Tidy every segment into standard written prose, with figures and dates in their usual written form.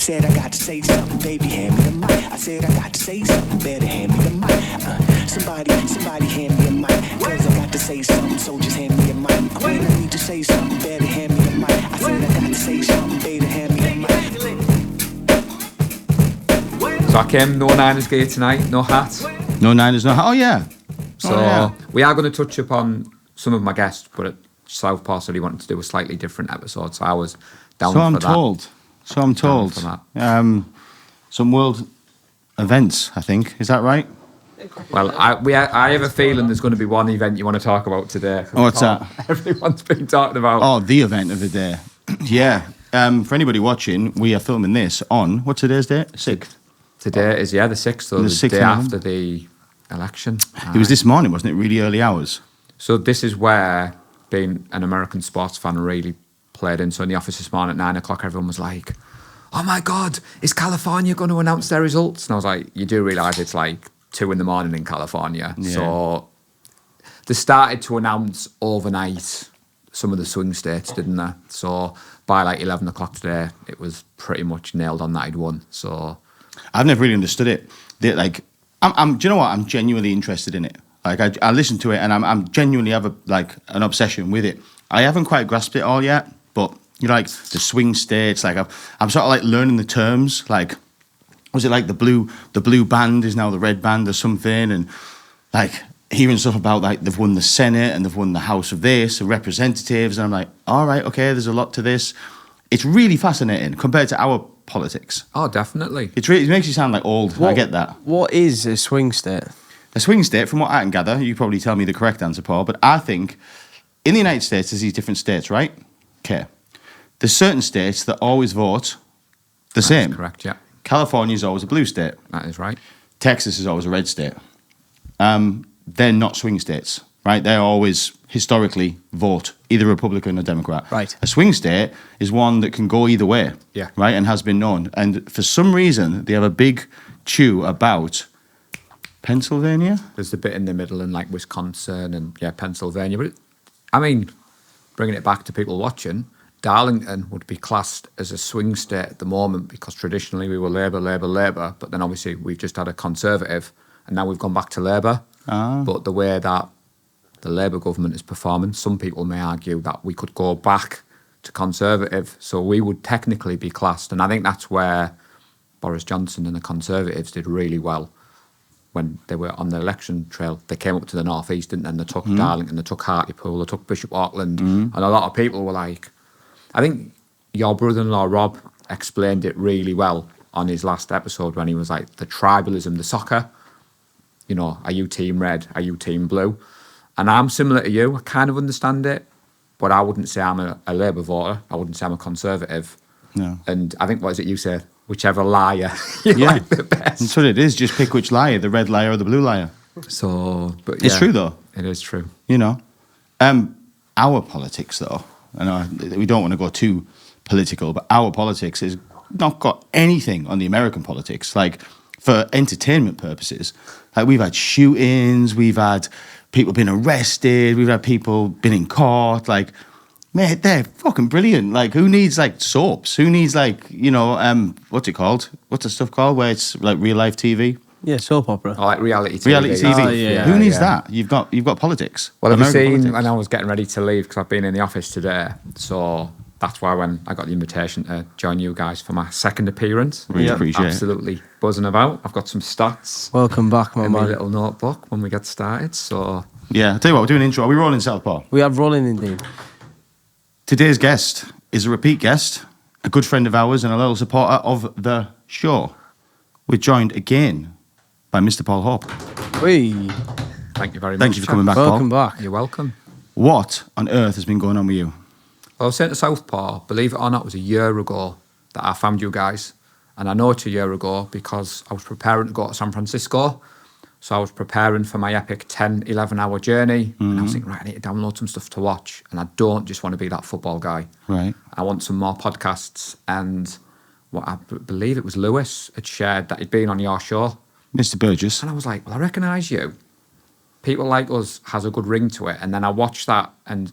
said I got to say something, baby, hand me the mic. I said I got to say something, better hand me the mic. Somebody hand me a mic, cause I got to say something, so just hand me a mic. When I need to say something, better hand me the mic. I said I got to say something, better hand me the mic. So I came, no Niners gear tonight, no hat. No Niners, no hat. Oh, yeah. So we are going to touch upon some of my guests, but at Southpaw said he wanted to do a slightly different episode, so I was down for that. So I'm told. Some world events, I think. Is that right? Well, I have a feeling there's going to be one event you want to talk about today. Oh, what's that? Everyone's been talking about. Oh, the event of the day. Yeah. For anybody watching, we are filming this on, what's today's date? 6th. Today is, the 6th, so the day after the election. It was this morning, wasn't it? Really early hours. So this is where being an American sports fan really played in. So in the office this morning at 9 o'clock, everyone was like, oh my God, is California going to announce their results? And I was like, you do realise it's like 2 in the morning in California. Yeah. So they started to announce overnight some of the swing states, didn't they? So by like 11 o'clock today, it was pretty much nailed on that he'd won. So I've never really understood it. Do you know what? I'm genuinely interested in it. Like I listen to it and I'm genuinely have an obsession with it. I haven't quite grasped it all yet, but like the swing states, like I'm sort of like learning the terms. Like, was it like the blue band is now the red band or something? And like hearing stuff about like they've won the Senate and they've won the House of this, the representatives, and I'm like, all right, okay, there's a lot to this. It's really fascinating compared to our politics. Oh, definitely. It makes you sound like old. I get that. What is a swing state? A swing state, from what I can gather, you probably tell me the correct answer, Paul, but I think in the United States, there's these different states, right? Okay. There's certain states that always vote the same. That's correct, yeah. California is always a blue state. That is right. Texas is always a red state. They're not swing states, right? They always historically vote either Republican or Democrat. Right. A swing state is one that can go either way, yeah, right, and has been known. And for some reason, they have a big chew about Pennsylvania. There's the bit in the middle in like Wisconsin and Pennsylvania. But I mean, bringing it back to people watching, Darlington would be classed as a swing state at the moment because traditionally we were Labour, but then obviously we've just had a Conservative and now we've gone back to Labour. But the way that the Labour government is performing, some people may argue that we could go back to Conservative, so we would technically be classed. And I think that's where Boris Johnson and the Conservatives did really well when they were on the election trail. They came up to the North East, didn't they? And they took Darlington, they took Hartlepool, they took Bishop Auckland, and a lot of people were like, I think your brother-in-law Rob explained it really well on his last episode when he was like, the tribalism, the soccer, you know, are you team red, are you team blue? And I'm similar to you, I kind of understand it, but I wouldn't say I'm a Labour voter, I wouldn't say I'm a Conservative. No. And I think, what is it you said? Whichever liar you like the best. That's what it is, just pick which liar, the red liar or the blue liar. So, but It's true though. It is true. You know, our politics though, and we don't want to go too political, but our politics has not got anything on the American politics. Like, for entertainment purposes, like we've had shootings, we've had people been arrested, we've had people been in court. Like, man, they're fucking brilliant. Like, who needs like soaps? Who needs like, you know, what's it called? What's the stuff called where it's like real life TV? Yeah, soap opera. Oh, like reality TV. Reality TV. Oh, yeah. Who needs that? You've got politics. Well, have you seen politics. when I was getting ready to leave, because I've been in the office today, so that's why when I got the invitation to join you guys for my second appearance, Really appreciate it. Absolutely buzzing about. I've got some stats Welcome back, my in my man. little notebook when we get started. So Yeah, I'll tell you what, we're doing an intro. Are we rolling, Southpaw? We have rolling indeed. Today's guest is a repeat guest, a good friend of ours and a loyal supporter of the show. We're joined again by Mr. Paul Hope. Whee. thank you very much. Thank you for Jack. coming back, Welcome Paul. back. You're welcome. What on earth has been going on with you? Well, I was saying to Southpaw, believe it or not, it was a year ago that I found you guys. And I know it's a year ago because I was preparing to go to San Francisco. So I was preparing for my epic 10, 11-hour journey. And I was thinking, right, I need to download some stuff to watch. And I don't just want to be that football guy. Right. I want some more podcasts. And what I believe it was Lewis had shared that he'd been on your show. Mr. Burgess. And I was like, well, I recognise you. People Like Us has a good ring to it. And then I watched that, and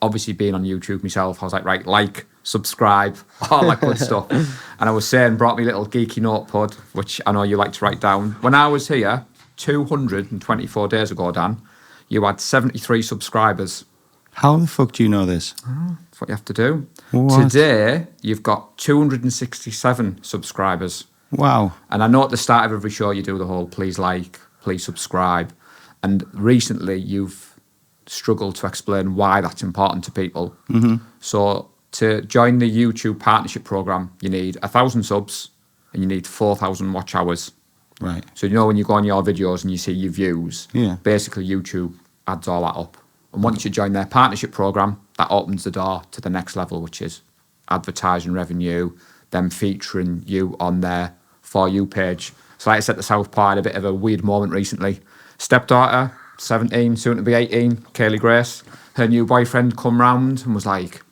obviously being on YouTube myself, I was like, right, like subscribe, all that good stuff. And I was saying, brought me a little geeky notepad, which I know you like to write down. When I was here 224 days ago, Dan, you had 73 subscribers. How the fuck do you know this? That's what you have to do. What? Today, you've got 267 subscribers. Wow. And I know at the start of every show you do the whole please like, please subscribe. And recently you've struggled to explain why that's important to people. Mm-hmm. So to join the YouTube partnership program, you need 1,000 subs and you need 4,000 watch hours. Right. So you know when you go on your videos and you see your views, Yeah. basically YouTube adds all that up. And once you join their partnership program, that opens the door to the next level, which is advertising revenue, them featuring you on their For You page. So like I said to Southpaw, I had a bit of a weird moment recently. Stepdaughter, 17, soon to be 18, Kaylee Grace, her new boyfriend come round and was like,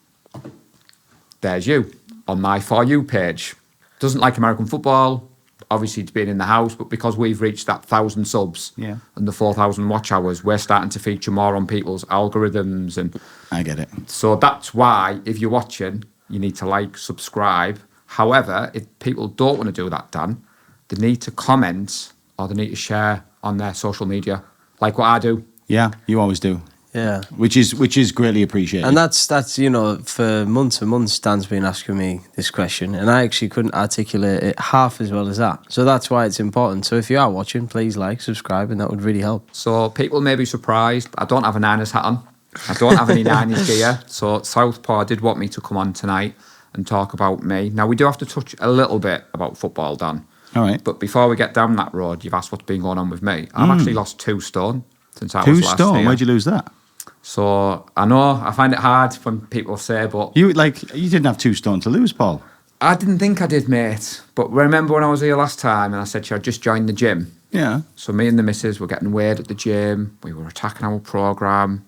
there's you on my For You page. Doesn't like American football, obviously it's been in the house, but because we've reached that 1,000 subs Yeah. and the 4,000 watch hours, we're starting to feature more on people's algorithms. And I get it. so that's why, if you're watching, you need to like, subscribe. However, if people don't want to do that, Dan, they need to comment or they need to share on their social media, like what I do. Yeah, you always do. Yeah. Which is greatly appreciated. And that's you know, for months and months, Dan's been asking me this question, and I actually couldn't articulate it half as well as that. So that's why it's important. So if you are watching, please like, subscribe, and that would really help. So people may be surprised, but I don't have a Niners hat on. I don't have any Niners gear. So Southpaw did want me to come on tonight and talk about me. Now, we do have to touch a little bit about football, Dan. All right. But before we get down that road, you've asked what's been going on with me. I've actually lost 2 stone since I 2 was last stone. here. Where'd you lose that? So I know I find it hard when people say, but You didn't have 2 stone to lose, Paul. I didn't think I did, mate. But remember when I was here last time and I said to you, I just joined the gym. Yeah. So me and the missus were getting weighed at the gym. We were attacking our programme.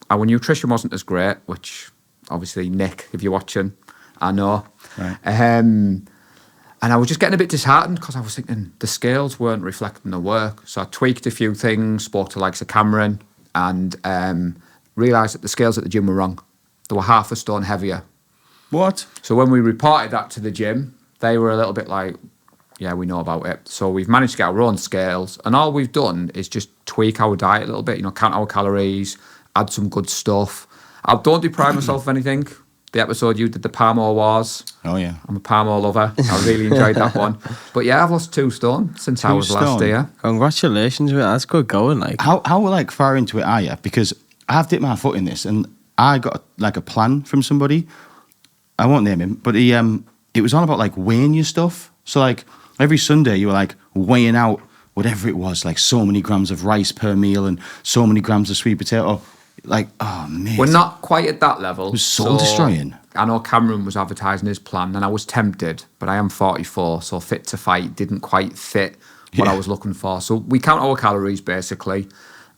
Our nutrition wasn't as great, which obviously, Nick, if you're watching, I know. Right. And I was just getting a bit disheartened because I was thinking the scales weren't reflecting the work. So I tweaked a few things, spoke to likes of Cameron, and realised that the scales at the gym were wrong. They were half a stone heavier. What? So when we reported that to the gym, they were a little bit like, yeah, we know about it. So we've managed to get our own scales, and all we've done is just tweak our diet a little bit, count our calories, add some good stuff. I don't deprive myself of anything. The episode you did, the Palmo Wars. Oh, yeah. I'm a Palmo lover. I really enjoyed that one. But yeah, I've lost 2 stone since I 2 was last stone? here. Congratulations, mate. That's good going. Like, How far into it are you? Because I've dipped my foot in this, and I got a plan from somebody. I won't name him, but it was all about weighing your stuff. So every Sunday you were weighing out whatever it was, so many grams of rice per meal and so many grams of sweet potato. Oh man, We're not quite at that level. It was soul destroying. I know Cameron was advertising his plan, and I was tempted, but I am 44, so fit to fight didn't quite fit what I was looking for. So we count our calories basically.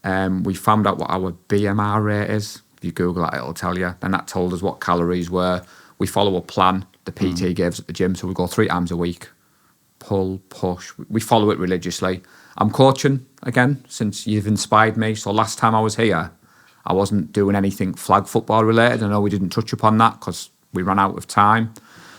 We found out what our BMR rate is. If you Google that, it'll tell you. And that told us what calories were. We follow a plan the PT gave us at the gym, so we go 3 times a week. Pull, push. We follow it religiously. I'm coaching again since you've inspired me. So last time I was here, I wasn't doing anything flag football related. I know we didn't touch upon that because we ran out of time.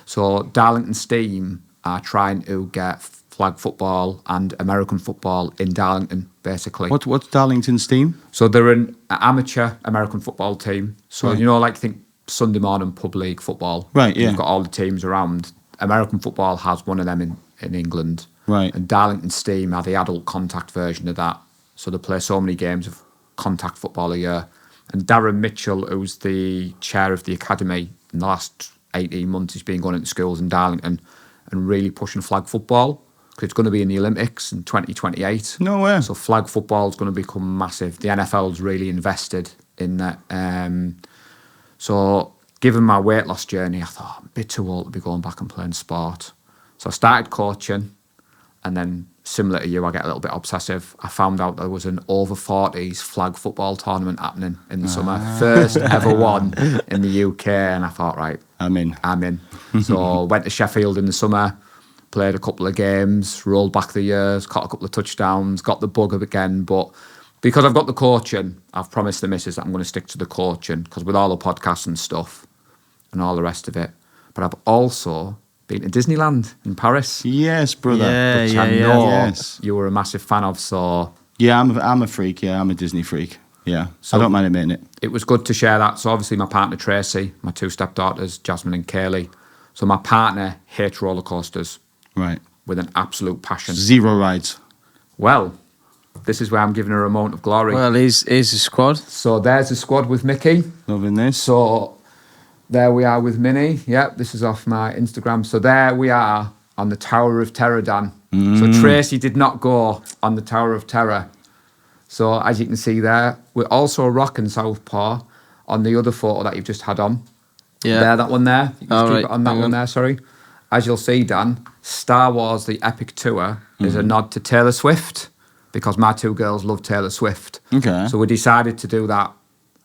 So Darlington Steam are trying to get flag football and American football in Darlington, basically. What's Darlington Steam? So they're an amateur American football team. So, Right. think Sunday morning pub league football. Right, yeah. You've got all the teams around. American football has one of them in England. Right. And Darlington Steam are the adult contact version of that. So they play so many games of contact football a year. And Darren Mitchell, who's the chair of the academy, in the last 18 months, he's been going into schools in Darlington and really pushing flag football because it's going to be in the Olympics in 2028. No way. So flag football is going to become massive. The NFL's really invested in that. So given my weight loss journey, I thought I'm a bit too old to be going back and playing sport. So I started coaching, and then similar to you, I get a little bit obsessive. I found out there was an over 40s flag football tournament happening in the summer. First ever one in the UK, and I thought, right, I'm in. So went to Sheffield in the summer, played a couple of games, rolled back the years, caught a couple of touchdowns, got the bug again. But because I've got the coaching, I've promised the missus that I'm going to stick to the coaching because with all the podcasts and stuff, and all the rest of it. But I've also been to Disneyland in Paris, Yes, brother. Yeah, which yeah, I yeah. know Yes. you were a massive fan of. So Yeah, I'm a freak. Yeah, I'm a Disney freak. Yeah, I don't mind admitting it. it was good to share that. So obviously my partner Tracy, my two stepdaughters, Jasmine and Kaylee. So my partner hates roller coasters Right. with an absolute passion. 0 rides. Well, this is where I'm giving her a moment of glory. Well, here's the squad. So there's the squad with Mickey. Loving this. So there we are with Minnie. Yep, this is off my Instagram. So there we are on the Tower of Terror, Dan. So Tracy did not go on the Tower of Terror. So as you can see there, we're also rocking Southpaw on the other photo that you've just had on. Yeah. There, that one there. You can Oh, keep right, it on that hang one on. there, sorry. As you'll see, Dan, Star Wars The Epic Tour is a nod to Taylor Swift because my two girls love Taylor Swift. Okay. So we decided to do that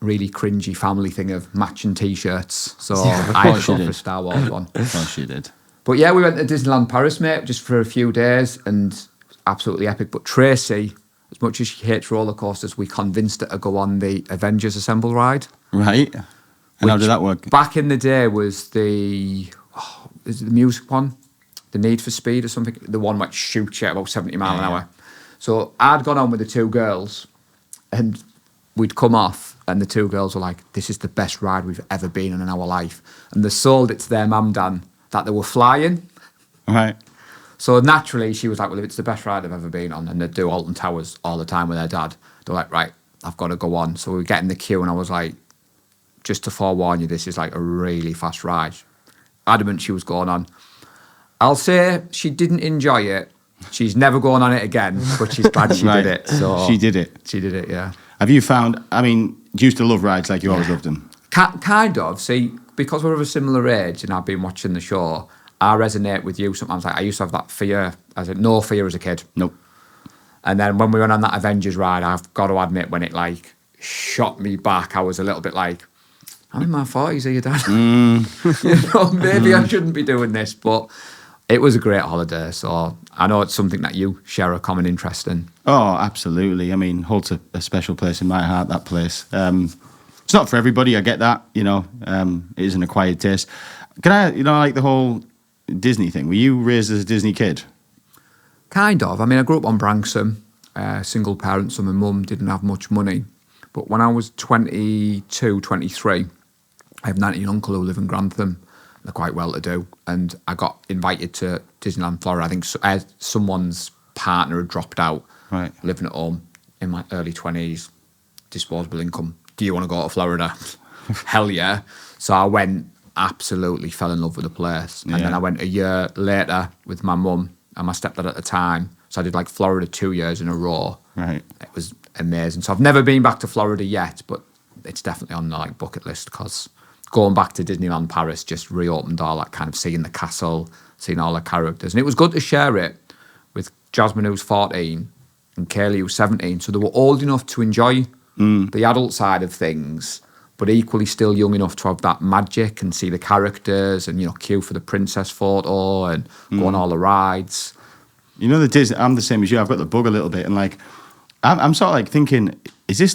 really cringy family thing of matching T-shirts. So I had course to you go for did. a Star Wars one. Of course you did. But yeah, we went to Disneyland Paris, mate, just for a few days and absolutely epic. But Tracy, as much as she hates roller coasters, we convinced her to go on the Avengers Assemble ride. Right. And how did that work? Back in the day was is it the music one? The Need for Speed or something? The one which shoots you at about 70 mile an hour. So I'd gone on with the two girls and we'd come off and the two girls were like, this is the best ride we've ever been on in our life. And they sold it to their mum, Dan, that they were flying. Right. So naturally, she was like, well, if it's the best ride I've ever been on, and they do Alton Towers all the time with their dad, they're like, right, I've got to go on. So we get in the queue, and I was like, just to forewarn you, this is like a really fast ride. Adamant she was going on. I'll say she didn't enjoy it. She's never going on it again, but she's glad she Right. did it. So She did it. She did it, yeah. Have you found, I mean, do you used to love rides like you always loved them? Kind of. See, because we're of a similar age and I've been watching the show, I resonate with you sometimes. Like I used to have that fear, no fear as a kid. Nope. And then when we went on that Avengers ride, I've got to admit, when it like shot me back, I was a little bit like, I'm in my 40s here, Dad. You know, maybe I shouldn't be doing this, but it was a great holiday. So I know it's something that you share a common interest in. Oh, absolutely. I mean, holds a special place in my heart, that place. It's not for everybody, I get that, you know. It is an acquired taste. Can I, you know, like the whole Disney thing, were you raised as a Disney kid? Kind of. I mean, I grew up on Branksome, single parent, so my mum didn't have much money. But when I was 22, 23, I have an auntie and uncle who live in Grantham. They're quite well to do. And I got invited to Disneyland, Florida. I think someone's partner had dropped out, Right. living at home in my early 20s, disposable income. Do you want to go to Florida? Hell yeah. So I went, absolutely fell in love with the place. And then Yeah. I went a year later with my mum and my stepdad at the time. So I did like Florida 2 years in a row. Right. It was amazing. So I've never been back to Florida yet, but it's definitely on the like bucket list because going back to Disneyland Paris just reopened all that kind of seeing the castle, seeing all the characters. And it was good to share it with Jasmine, who's 14, and Kaylee, who's 17. So they were old enough to enjoy the adult side of things, but equally still young enough to have that magic and see the characters and, you know, queue for the princess photo and go on all the rides. You know, the Disney, I'm the same as you. I've got the bug a little bit. And like, I'm sort of like thinking, is this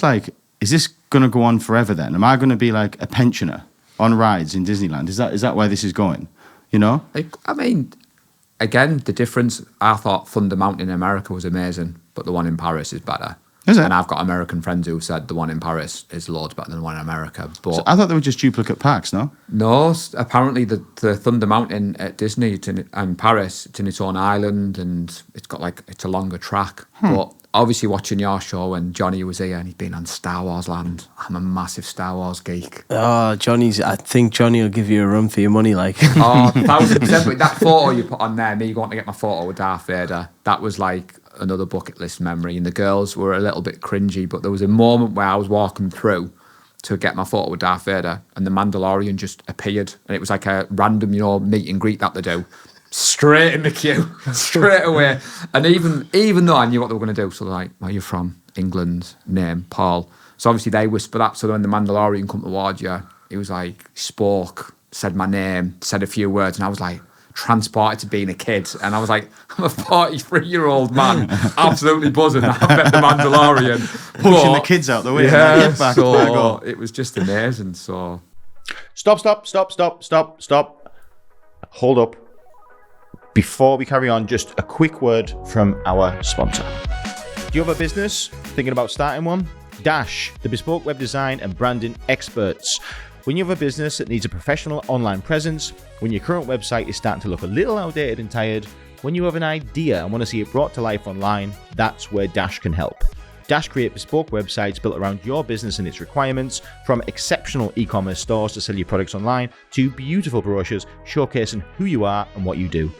going to go on forever then? Am I going to be like a pensioner on rides in Disneyland? Is that where this is going? You know? Like, I mean, again, the difference, I thought Thunder Mountain in America was amazing, but the one in Paris is better. Is it? And I've got American friends who said the one in Paris is loads better than the one in America. But So I thought they were just duplicate parks, no? no, apparently the Thunder Mountain at Disney and Paris, it's in its own island and it's a longer track. But obviously watching your show when Johnny was here and he'd been on Star Wars Land, I'm a massive Star Wars geek. Oh, I think Johnny will give you a run for your money, like. Oh, 1000%. But that photo you put on there, me going to get my photo with Darth Vader, that was like another bucket list memory. And the girls were a little bit cringy, but there was a moment where I was walking through to get my photo with Darth Vader and the Mandalorian just appeared. And it was like a random, you know, meet and greet that they do. Straight in the queue, straight away. And even though I knew what they were going to do, so they're like, where are you from? England, name, Paul. So obviously they whisper that. So when the Mandalorian come towards you, he was like, spoke, said my name, said a few words. And I was like, transported to being a kid. And I was like, I'm a 43-year-old man, absolutely buzzing. I met the Mandalorian. Pushing the kids out the way. Yeah, Back so on. it was just amazing. So Stop. Hold up. Before we carry on, just a quick word from our sponsor. Do you have a business? Thinking about starting one? Dash, the bespoke web design and branding experts. When you have a business that needs a professional online presence, when your current website is starting to look a little outdated and tired, when you have an idea and want to see it brought to life online, that's where Dash can help. Dash create bespoke websites built around your business and its requirements, from exceptional e-commerce stores to sell your products online, to beautiful brochures showcasing who you are and what you do.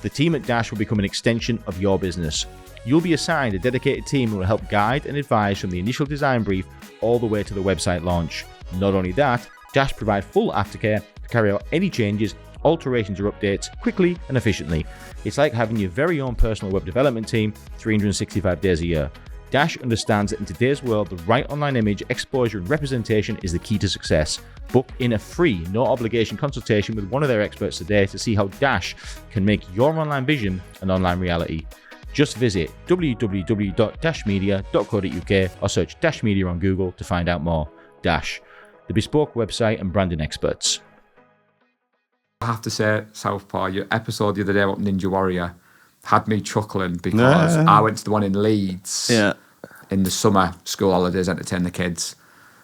The team at Dash will become an extension of your business. You'll be assigned a dedicated team who will help guide and advise from the initial design brief all the way to the website launch. Not only that, Dash provide full aftercare to carry out any changes, alterations or updates quickly and efficiently. It's like having your very own personal web development team 365 days a year. Dash understands that in today's world, the right online image, exposure and representation is the key to success. Book in a free, no obligation consultation with one of their experts today to see how Dash can make your online vision an online reality. Just visit www.dashmedia.co.uk or search Dash Media on Google to find out more. Dash, the bespoke website and branding experts. I have to say, Southpaw, your episode the other day about Ninja Warrior had me chuckling because I went to the one in Leeds in the summer school holidays, entertain the kids.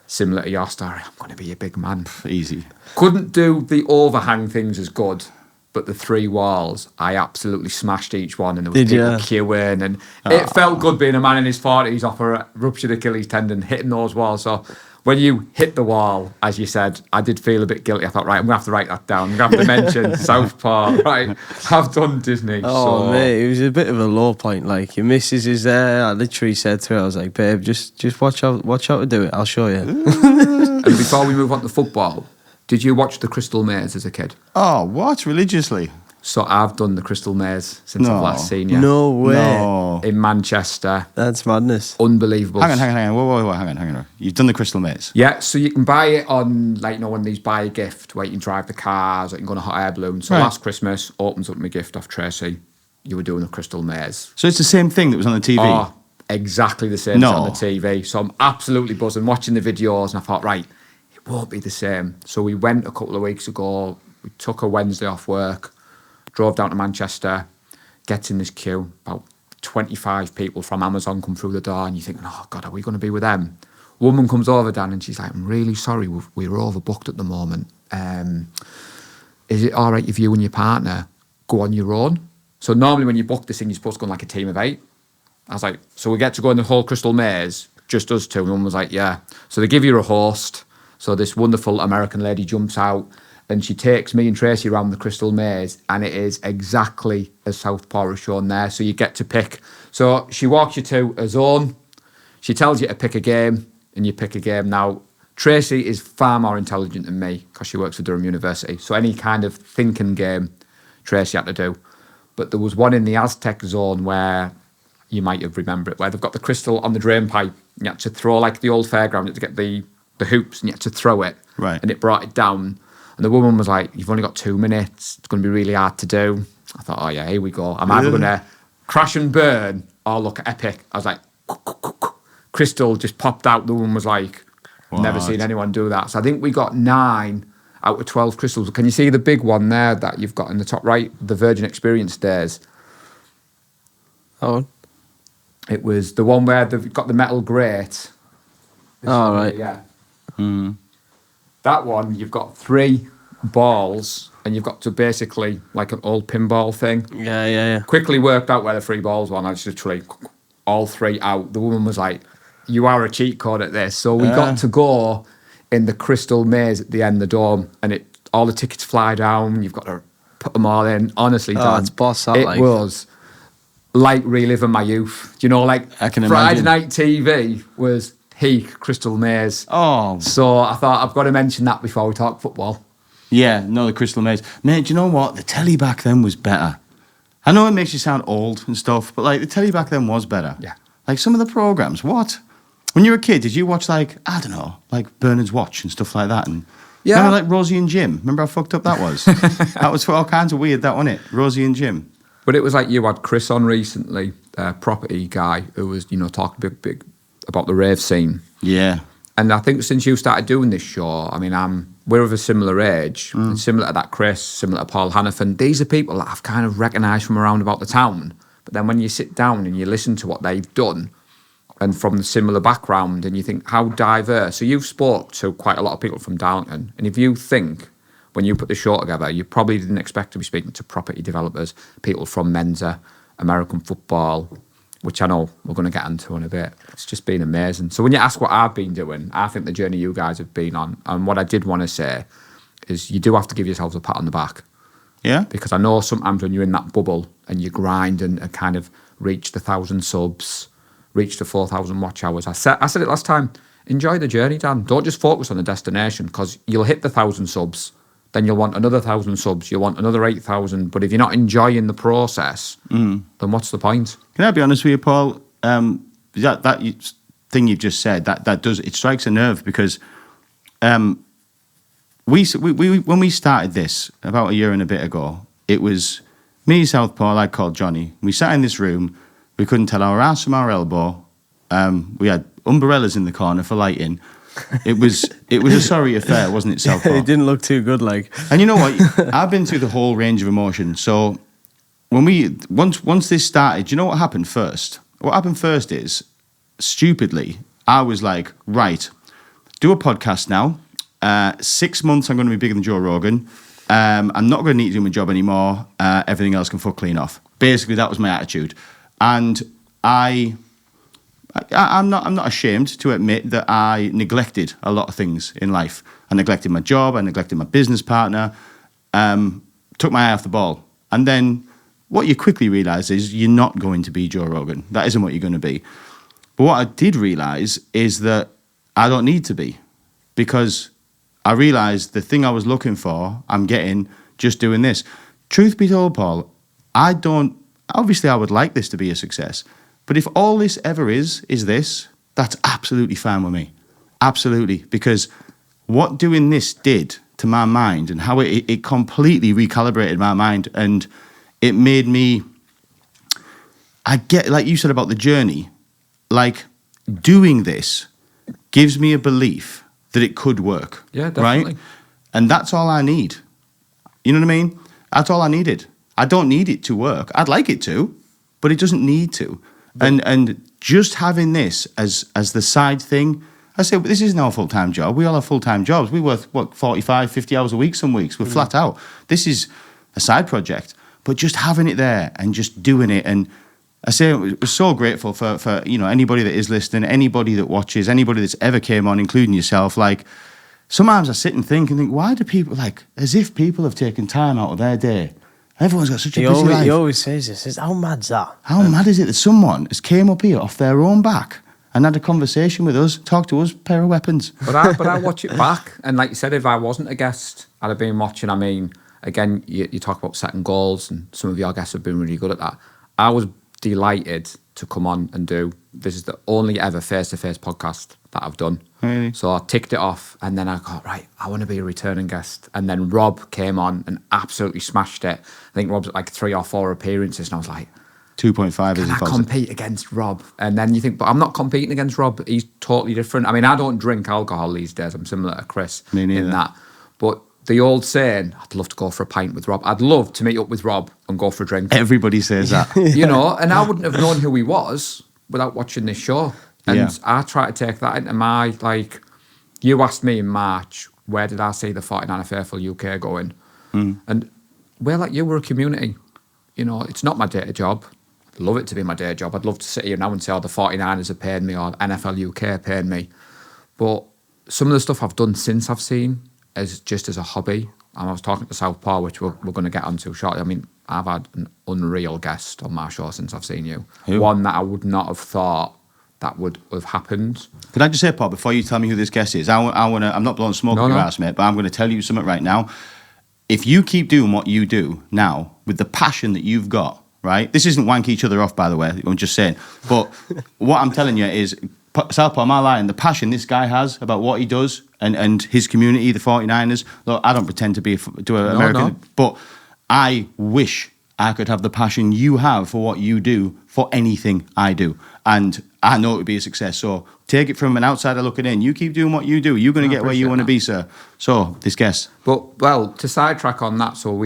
Similar to your story, I'm going to be a big man. Easy. Couldn't do the overhang things as good, but the 3 walls, I absolutely smashed each one, and there was people queuing, and it felt good being a man in his 40s off a ruptured Achilles tendon, hitting those walls. So when you hit the wall, as you said, I did feel a bit guilty. I thought, right, I'm going to have to write that down. I'm going to have to mention Southpaw. Right, I've done Disney. Oh, mate, it was a bit of a low point. Like, your missus is there. I literally said to her, I was like, babe, just watch out to do it. I'll show you. And before we move on to football, did you watch The Crystal Maze as a kid? Oh, what? Religiously? So I've done The Crystal Maze since I've last seen you. No way. No. In Manchester. That's madness. Unbelievable. Hang on. Whoa, hang on. You've done The Crystal Maze? Yeah, so you can buy it on, like, you know, one of these buy a gift where you can drive the cars or you can go on a hot air balloon. So last Christmas, opens up my gift off Tracy. You were doing The Crystal Maze. So it's the same thing that was on the TV? Oh, exactly the same as on the TV. So I'm absolutely buzzing, watching the videos, and I thought, right, it won't be the same. So we went a couple of weeks ago. We took a Wednesday off work, drove down to Manchester, gets in this queue, about 25 people from Amazon come through the door, and you think, oh, God, are we going to be with them? Woman comes over, Dan, and she's like, I'm really sorry, we're overbooked at the moment. Is it all right if you and your partner go on your own? So normally when you book this thing, you're supposed to go on like a team of 8. I was like, so we get to go in the whole Crystal Maze, just us 2. And Woman was like, yeah. So they give you a host. So this wonderful American lady jumps out, and she takes me and Tracy around the Crystal Maze, and it is exactly as Southpaw has shown there. So you get to pick. So she walks you to a zone. She tells you to pick a game, and you pick a game. Now, Tracy is far more intelligent than me because she works for Durham University. So any kind of thinking game, Tracy had to do. But there was one in the Aztec zone where you might have remembered it, where they've got the crystal on the drain pipe. And you had to throw, like the old fairground, you had to get the hoops, and you had to throw it. Right. And it brought it down. And the woman was like, you've only got 2 minutes. It's going to be really hard to do. I thought, oh, yeah, here we go. I'm either going to crash and burn or look epic. I was like, crystal just popped out. The woman was like, never seen anyone do that. So I think we got 9 out of 12 crystals. Can you see the big one there that you've got in the top right? The Virgin Experience stairs. Oh. It was the one where they've got the metal grate. Oh, right. Yeah. That one, you've got 3 balls, and you've got to basically, like an old pinball thing. Yeah. Quickly worked out where the 3 balls were, and I just literally all 3 out. The woman was like, you are a cheat code at this. So we got to go in the Crystal Maze at the end of the dome, and all the tickets fly down. You've got to put them all in. Honestly, Dan, it's boss that, it like. was like reliving my youth. Do you know, like I can Friday imagine. night TV was peak Crystal Maze. Oh. So I thought I've got to mention that before we talk football. Yeah, no, the Crystal Maze. Mate, do you know what? The telly back then was better. I know it makes you sound old and stuff, but like the telly back then was better. Yeah. Like some of the programs, what? When you were a kid, did you watch like, I don't know, like Bernard's Watch and stuff like that? And Yeah. remember like Rosie and Jim? Remember how fucked up that was? That was all kinds of weird, that wasn't it? Rosie and Jim. But it was like you had Chris on recently, a property guy who was, talking big about the rave scene. Yeah. And I think since you started doing this show, I mean, we're of a similar age, similar to that Chris, similar to Paul Hannafin. These are people that I've kind of recognised from around about the town. But then when you sit down and you listen to what they've done, and from the similar background, and you think how diverse. So you've spoke to quite a lot of people from Darlington, and if you think when you put the show together, you probably didn't expect to be speaking to property developers, people from Mensa, American football, which I know we're going to get into in a bit. It's just been amazing. So when you ask what I've been doing, I think the journey you guys have been on, and what I did want to say is you do have to give yourselves a pat on the back. Yeah. Because I know sometimes when you're in that bubble and you grind and kind of reach the 1,000 subs, reach the 4,000 watch hours. I said it last time, enjoy the journey, Dan. Don't just focus on the destination, because you'll hit the 1,000 subs, then you'll want another 1,000 subs, you'll want another 8,000. But if you're not enjoying the process, then what's the point? Can I be honest with you, Paul? That thing you've just said, it strikes a nerve, because we when we started this about a year and a bit ago, it was me, Southpaw, I called Johnny. We sat in this room. We couldn't tell our ass from our elbow. We had umbrellas in the corner for lighting. It was a sorry affair, wasn't it, Southpaw? It didn't look too good, like. And you know what? I've been through the whole range of emotions. So when once this started, do you know what happened first? What happened first is, stupidly, I was like, right, do a podcast now. 6 months I'm going to be bigger than Joe Rogan. I'm not going to need to do my job anymore. Everything else can fuck clean off. Basically, that was my attitude. And I'm not ashamed to admit that I neglected a lot of things in life. I neglected my job. I neglected my business partner. Took my eye off the ball. And then what you quickly realise is you're not going to be Joe Rogan. That isn't what you're going to be. But what I did realise is that I don't need to be, because I realised the thing I was looking for, I'm getting just doing this. Truth be told, Paul, obviously I would like this to be a success, but if all this ever is this, that's absolutely fine with me. Absolutely. Because what doing this did to my mind, and how it completely recalibrated my mind, and it made me, I get, like you said about the journey, like doing this gives me a belief that it could work. Yeah, definitely. Right? And that's all I need. You know what I mean? That's all I needed. I don't need it to work. I'd like it to, but it doesn't need to. And just having this as the side thing, I say, this isn't our full-time job. We all have full-time jobs. We work, 45, 50 hours a week some weeks. We're flat out. This is a side project. But just having it there and just doing it. And I say, we're so grateful for anybody that is listening, anybody that watches, anybody that's ever came on, including yourself. Like, sometimes I sit and think, why do people, like, as if people have taken time out of their day. Everyone's got such a busy life. He always says this. Says, how mad's that? How mad is it that someone has came up here off their own back and had a conversation with us, talked to us, pair of weapons? But I watch it back, and like you said, if I wasn't a guest, I'd have been watching. I mean, again, you talk about setting goals, and some of your guests have been really good at that. I was delighted to come on and do. This is the only ever face-to-face podcast that I've done. Really? So I ticked it off, and then I thought, right, I want to be a returning guest. And then Rob came on and absolutely smashed it. I think Rob's at like 3 or 4 appearances, and I was like, 2.5 is can I compete against Rob? And then you think, but I'm not competing against Rob. He's totally different. I mean, I don't drink alcohol these days. I'm similar to Chris Me neither. in that. But the old saying, I'd love to go for a pint with Rob. I'd love to meet up with Rob and go for a drink. Everybody says that. You know, and I wouldn't have known who he was without watching this show. And Yeah. I try to take that into my, like, you asked me in March, where did I see the 49er Faithful UK going? And we're like you, we're a community. You know, it's not my day job. I'd love it to be my day job. I'd love to sit here now and say, oh, the 49ers have paid me, or NFL UK paid me. But some of the stuff I've done since I've seen as just as a hobby. And I was talking to Southpaw, which we're going to get onto shortly. I mean, I've had an unreal guest on my show since I've seen you. Who? One that I would not have thought that would have happened. Can I just say, Paul, before you tell me who this guest is, I'm not blowing smoke up your ass, mate, but I'm going to tell you something right now. If you keep doing what you do now with the passion that you've got, right? This isn't wank each other off, by the way. I'm just saying. But what I'm telling you is, Southpaw, am I lying? The passion this guy has about what he does and his community, the 49ers. Look, I don't pretend to be an American, but I wish I could have the passion you have for what you do for anything I do. And I know it would be a success. So take it from an outsider looking in. You keep doing what you do. You're going to get where you want to be, sir. So this guest. But, well, to sidetrack on that, so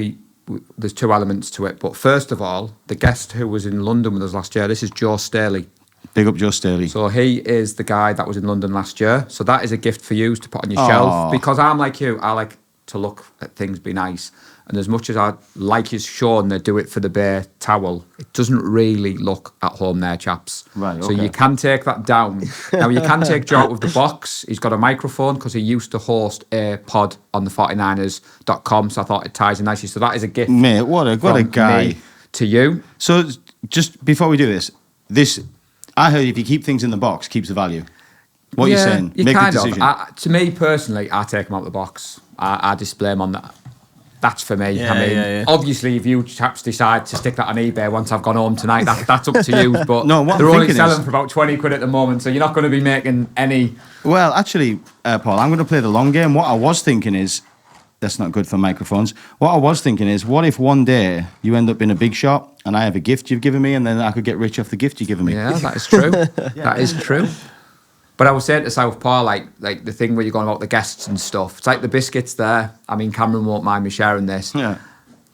there's two elements to it. But first of all, the guest who was in London with us last year, this is Joe Staley. Big up Joe Staley. So he is the guy that was in London last year. So that is a gift for you to put on your Aww. shelf. Because I'm like you, I like to look at things, be nice. And as much as I like his Sean, they do it for the bare towel, it doesn't really look at home there, chaps. Right, So okay. you can take that down. Now, you can take Joe out with the box. He's got a microphone because he used to host a pod on the 49ers.com. So I thought it ties in nicely. So that is a gift. Mate, what a from guy. me to you. So just before we do this, I heard if you keep things in the box, keeps the value. What are you saying? You Make a kind decision. of. To me personally, I take them out of the box. I display them on that. That's for me. Yeah, I mean, yeah. obviously, if you chaps decide to stick that on eBay once I've gone home tonight, that's up to you. But No, what I'm they're only thinking selling is- for about 20 quid at the moment, so you're not going to be making any. Well, actually, Paul, I'm going to play the long game. What I was thinking is, that's not good for microphones. What I was thinking is, what if one day you end up in a big shop and I have a gift you've given me and then I could get rich off the gift you've given me? Yeah, that is true. That is true. But I was saying to Southpaw, like the thing where you're going about the guests and stuff. It's like the biscuits there. I mean, Cameron won't mind me sharing this. Yeah.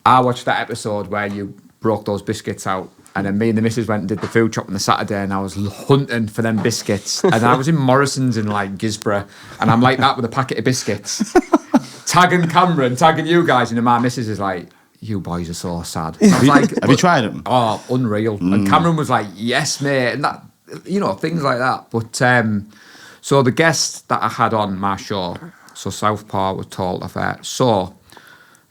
I watched that episode where you broke those biscuits out, and then me and the missus went and did the food shop on the Saturday, and I was hunting for them biscuits. And I was in Morrison's in like Gisborough, and I'm like that with a packet of biscuits, tagging Cameron, tagging you guys, and my missus is like, "You boys are so sad." I was like, Have you tried them? Oh, unreal. And Cameron was like, "Yes, mate," and that, things like that. But so the guest that I had on my show, so Southpaw was told of it. So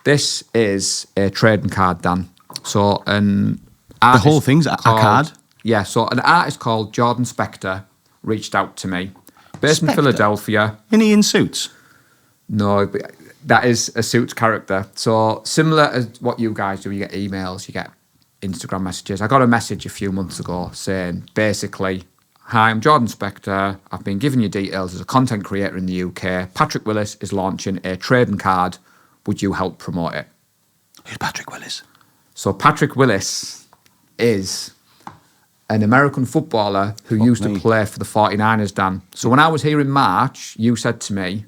this is a trading card, Dan. So the whole thing's a card? Yeah. So an artist called Jordan Spector reached out to me, based in Spector? Philadelphia. Isn't he in suits? No, but that is a Suits character. So similar as what you guys do, you get emails, you get Instagram messages. I got a message a few months ago saying, basically, "Hi, I'm Jordan Spector. I've been giving you details as a content creator in the UK. Patrick Willis is launching a trading card. Would you help promote it?" Who's Patrick Willis? So Patrick Willis is an American footballer who used me. to play for the 49ers, Dan. So when I was here in March, you said to me,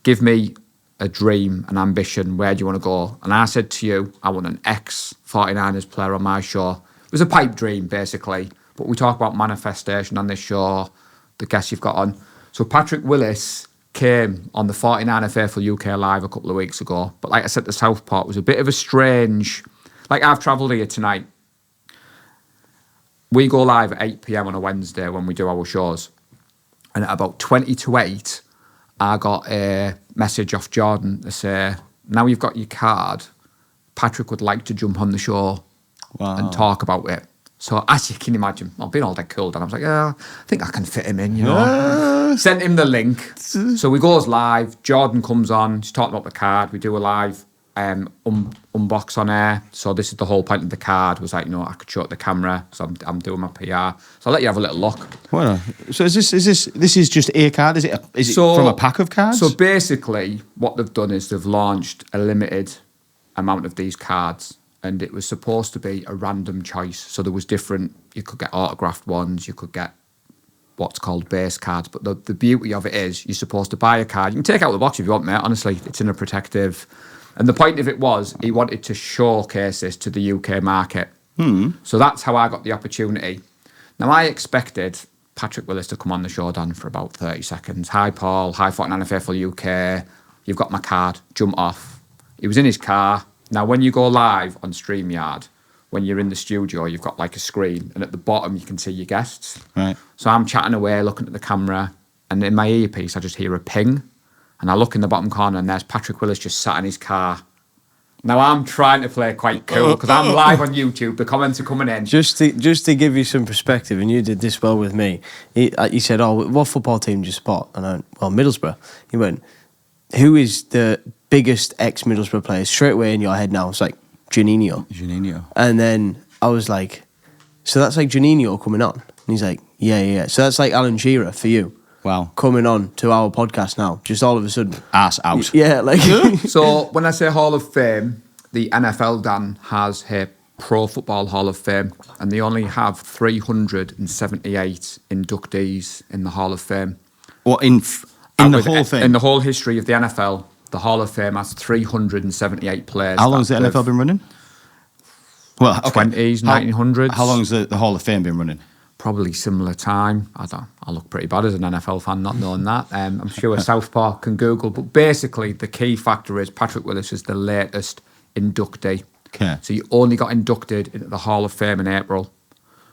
"Give me a dream, an ambition, where do you want to go?" And I said to you, I want an ex-49ers player on my show. It was a pipe dream, basically. But we talk about manifestation on this show, the guests you've got on. So Patrick Willis came on the 49er Faithful UK Live a couple of weeks ago. But like I said, the Southport was a bit of a strange... Like, I've travelled here tonight. We go live at 8 p.m. on a Wednesday when we do our shows. And at about 20 to 8, I got a message off Jordan to say, "Now you've got your card, Patrick would like to jump on the show and talk about it." So as you can imagine, I've been all that cool, and I was like, "Yeah, I think I can fit him in, Sent him the link. So we goes live. Jordan comes on. He's talking about the card. We do a live unbox on air. So this is the whole point of the card. Was like, I could show it the camera. So I'm doing my PR. So I'll let you have a little look. Well, so is this just a card? Is it from a pack of cards? So basically, what they've done is they've launched a limited amount of these cards, and it was supposed to be a random choice. So there was different. You could get autographed ones. You could get what's called base cards. But the beauty of it is you're supposed to buy a card. You can take it out of the box if you want, mate. Honestly, it's in a protective. And the point of it was he wanted to showcase this to the UK market. So that's how I got the opportunity. Now, I expected Patrick Willis to come on the show, Dan, for about 30 seconds. "Hi, Paul. Hi, 49er Faithful UK. You've got my card. Jump off." He was in his car. Now, when you go live on StreamYard, when you're in the studio, you've got like a screen, and at the bottom you can see your guests. Right. So I'm chatting away, looking at the camera, and in my earpiece, I just hear a ping. And I look in the bottom corner, and there's Patrick Willis just sat in his car. Now, I'm trying to play quite cool, because I'm live on YouTube. The comments are coming in. Just to give you some perspective, and you did this well with me. He said, "Oh, what football team do you support?" And I went, "Well, Middlesbrough." He went, "Who is the biggest ex-Middlesbrough player?" Straight away in your head now, it's like Juninho. And then I was like, "So that's like Juninho coming on?" And he's like, yeah. So that's like Alan Shearer for you. Wow. Coming on to our podcast now, just all of a sudden. Ass out. Yeah, like... So when I say Hall of Fame, the NFL, Dan, has a Pro Football Hall of Fame, and they only have 378 inductees in the Hall of Fame. What in the whole thing? In the whole history of the NFL, the Hall of Fame has 378 players. How long has the NFL been running? Well, okay. 20s, 1900s. How long has the Hall of Fame been running? Probably similar time. I look pretty bad as an NFL fan not knowing that. I'm sure Southpaw can Google, but basically the key factor is Patrick Willis is the latest inductee. Okay. So you only got inducted into the Hall of Fame in April.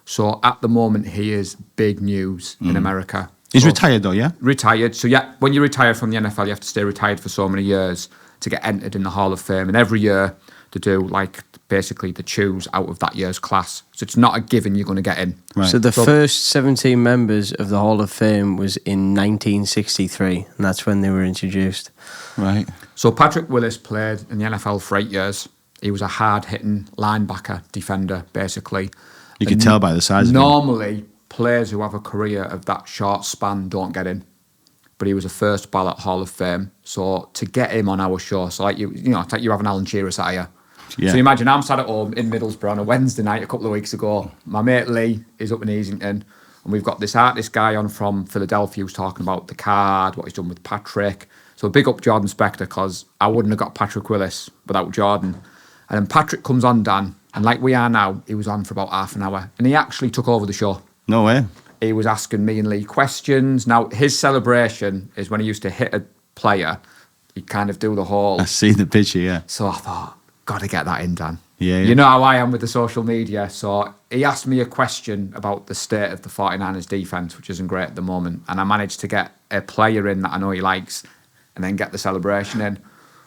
So at the moment he is big news in America. He's So retired though, yeah? Retired. So yeah, when you retire from the NFL, you have to stay retired for so many years to get entered in the Hall of Fame. And every year to do like basically the choose out of that year's class. So it's not a given you're going to get in. Right. So the first 17 members of the Hall of Fame was in 1963, and that's when they were introduced. Right. So Patrick Willis played in the NFL for 8 years. He was a hard-hitting linebacker, defender, basically. You could tell by the size of him. Normally, players who have a career of that short span don't get in. But he was a first ballot Hall of Fame. So to get him on our show, so like you know, it's like you have an Alan Shearer sat here. Yeah. So imagine I'm sat at home in Middlesbrough on a Wednesday night a couple of weeks ago. My mate Lee is up in Easington, and we've got this guy on from Philadelphia who's talking about the card, what he's done with Patrick. So big up Jordan Spector, because I wouldn't have got Patrick Willis without Jordan. And then Patrick comes on, Dan, and like we are now, he was on for about half an hour, and he actually took over the show. No way. He was asking me and Lee questions. Now, his celebration is when he used to hit a player, he'd kind of do the whole... I see the picture, yeah. So I thought, got to get that in, Dan. Yeah. You know how I am with the social media. So he asked me a question about the state of the 49ers defense, which isn't great at the moment. And I managed to get a player in that I know he likes and then get the celebration in.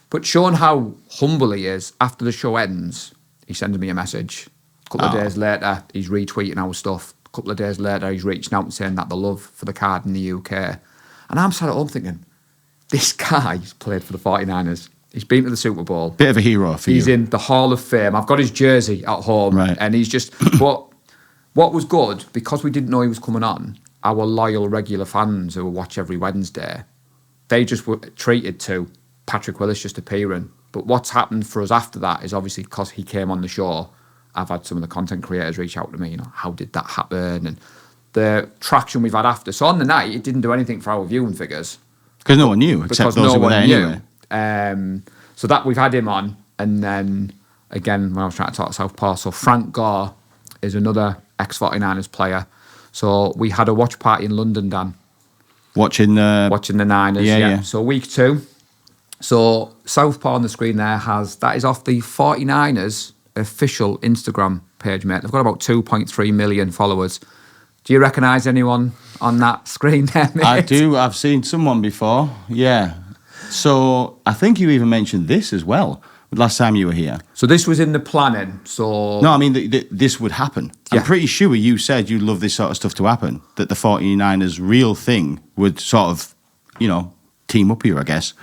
But showing how humble he is, after the show ends, he sends me a message. A couple of days later, he's retweeting our stuff. A couple of days later, he's reaching out and saying that the love for the card in the UK. And I'm sat at home thinking, this guy's played for the 49ers. He's been to the Super Bowl. Bit of a hero for you. He's in the Hall of Fame. I've got his jersey at home. Right. And he's just... But what was good, because we didn't know he was coming on, our loyal, regular fans who watch every Wednesday, they just were treated to Patrick Willis just appearing. But what's happened for us after that is obviously because he came on the show, I've had some of the content creators reach out to me, you know, how did that happen? And the traction we've had after. So on the night, it didn't do anything for our viewing figures. Because no one knew, except those who were there anyway. So that we've had him on. And then, again, when I was trying to talk to Southpaw, so Frank Gore is another ex-49ers player. So we had a watch party in London, Dan. Watching the Niners, yeah. So week 2. So Southpaw on the screen there that is off the 49ers official Instagram page, mate. They've got about 2.3 million followers. Do you recognise anyone on that screen there, mate? I do. I've seen someone before. Yeah. So I think you even mentioned this as well last time you were here. So this was in the planning. So no, I mean this would happen. Yeah. I'm pretty sure you said you love this sort of stuff to happen. That the 49ers' real thing would sort of, team up here, I guess.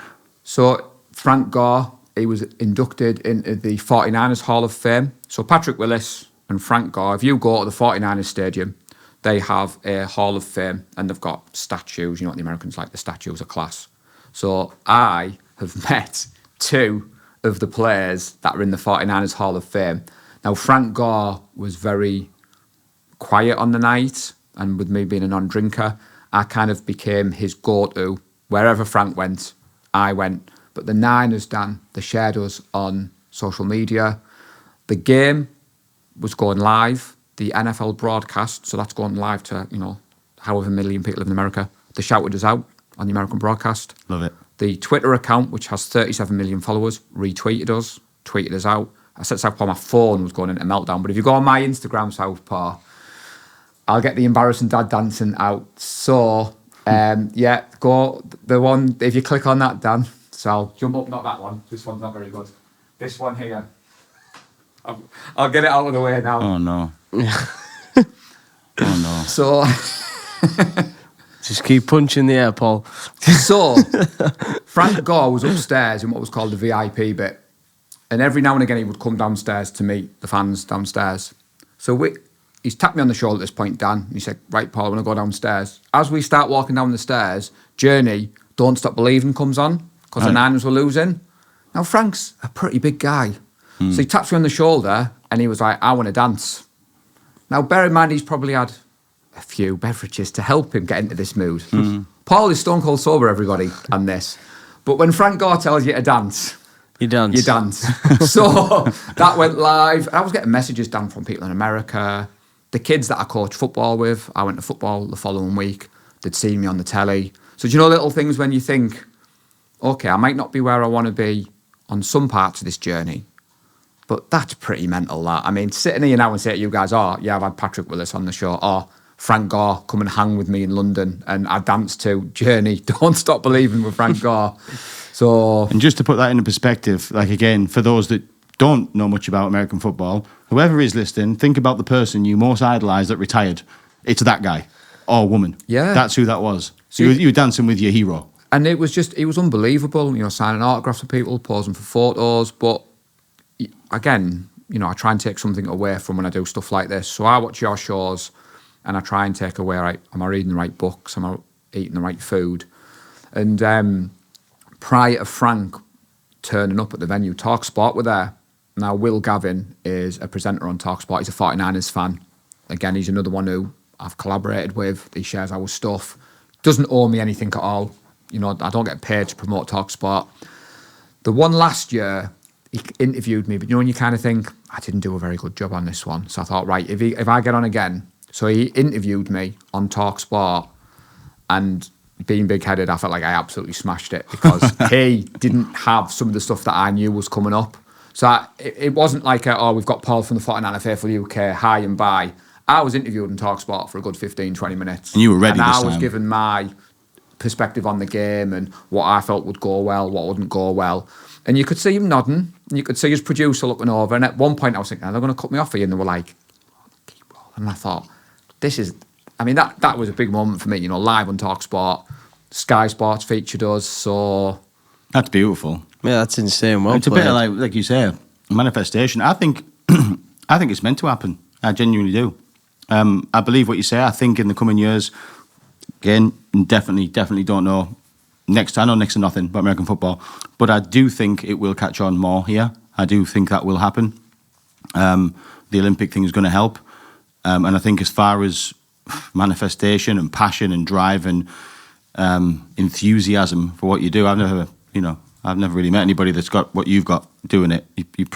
So Frank Gore, he was inducted into the 49ers Hall of Fame. So Patrick Willis and Frank Gore, if you go to the 49ers stadium, they have a Hall of Fame and they've got statues. You know what the Americans like, the statues of class. So I have met 2 of the players that are in the 49ers Hall of Fame. Now, Frank Gore was very quiet on the night, and with me being a non-drinker, I kind of became his go-to. Wherever Frank went, I went. But the Niners, Dan, they shared us on social media. The game was going live, the NFL broadcast, so that's going live to, however million people live in America. They shouted us out on the American broadcast. Love it. The Twitter account, which has 37 million followers, retweeted us, tweeted us out. I said Southpaw, my phone was going into meltdown. But if you go on my Instagram, Southpaw, I'll get the embarrassing dad dancing out. So, go the one, if you click on that, Dan, so I'll jump up, not that one. This one's not very good. This one here. I'll get it out of the way now. Oh, no. Oh, no. So... Just keep punching the air, Paul. So, Frank Gore was upstairs in what was called the VIP bit. And every now and again, he would come downstairs to meet the fans downstairs. So he's tapped me on the shoulder at this point, Dan. He said, right, Paul, I want to go downstairs. As we start walking down the stairs, Journey, Don't Stop Believing comes on because the Niners were losing. Now, Frank's a pretty big guy. So he taps me on the shoulder and he was like, I want to dance. Now, bear in mind, he's probably had a few beverages to help him get into this mood. Paul is stone cold sober, everybody, on this. But when Frank Gore tells you to dance, You dance. you dance. So that went live. I was getting messages down from people in America. The kids that I coach football with, I went to football the following week. They'd seen me on the telly. So do you know little things when you think, okay, I might not be where I want to be on some parts of this journey, but that's pretty mental, that. I mean, sitting here now and say to you guys, oh, yeah, I've had Patrick Willis on the show, or Frank Gore, come and hang with me in London, and I danced to Journey, Don't Stop Believing with Frank Gore. So, And just to put that into perspective, like again, for those that don't know much about American football, whoever is listening, think about the person you most idolise that retired. It's that guy or woman. Yeah. That's who that was. So You were dancing with your hero. and it was unbelievable, signing autographs for people, posing for photos, but again, I try and take something away from when I do stuff like this. So I watch your shows and I try and take away, right, am I reading the right books? Am I eating the right food? And prior to Frank turning up at the venue, TalkSport were there. Now, Will Gavin is a presenter on TalkSport. He's a 49ers fan. Again, he's another one who I've collaborated with. He shares our stuff. Doesn't owe me anything at all. I don't get paid to promote TalkSport. The one last year, he interviewed me, but when you kind of think, I didn't do a very good job on this one. So I thought, right, if I get on again. So he interviewed me on TalkSport, and being big-headed, I felt like I absolutely smashed it because he didn't have some of the stuff that I knew was coming up. So it wasn't like, we've got Paul from the 49er Faithful UK, hi and bye. I was interviewed on TalkSport for a good 15, 20 minutes. And you were ready and this I was time. given my perspective on the game and what I felt would go well, what wouldn't go well. And you could see him nodding, and you could see his producer looking over. And at one point I was thinking, are they going to cut me off here? And they were like, keep rolling. And I thought, that was a big moment for me, live on TalkSport. Sky Sports featured us, so... That's beautiful. Yeah, that's insane. Well It's a played. bit of like you say, a manifestation. I think it's meant to happen. I genuinely do. I believe what you say. I think in the coming years, again, definitely don't know. I know next to nothing about American football, but I do think it will catch on more here. I do think that will happen. The Olympic thing is going to help, and I think as far as manifestation and passion and drive and enthusiasm for what you do, I've never really met anybody that's got what you've got doing it. You're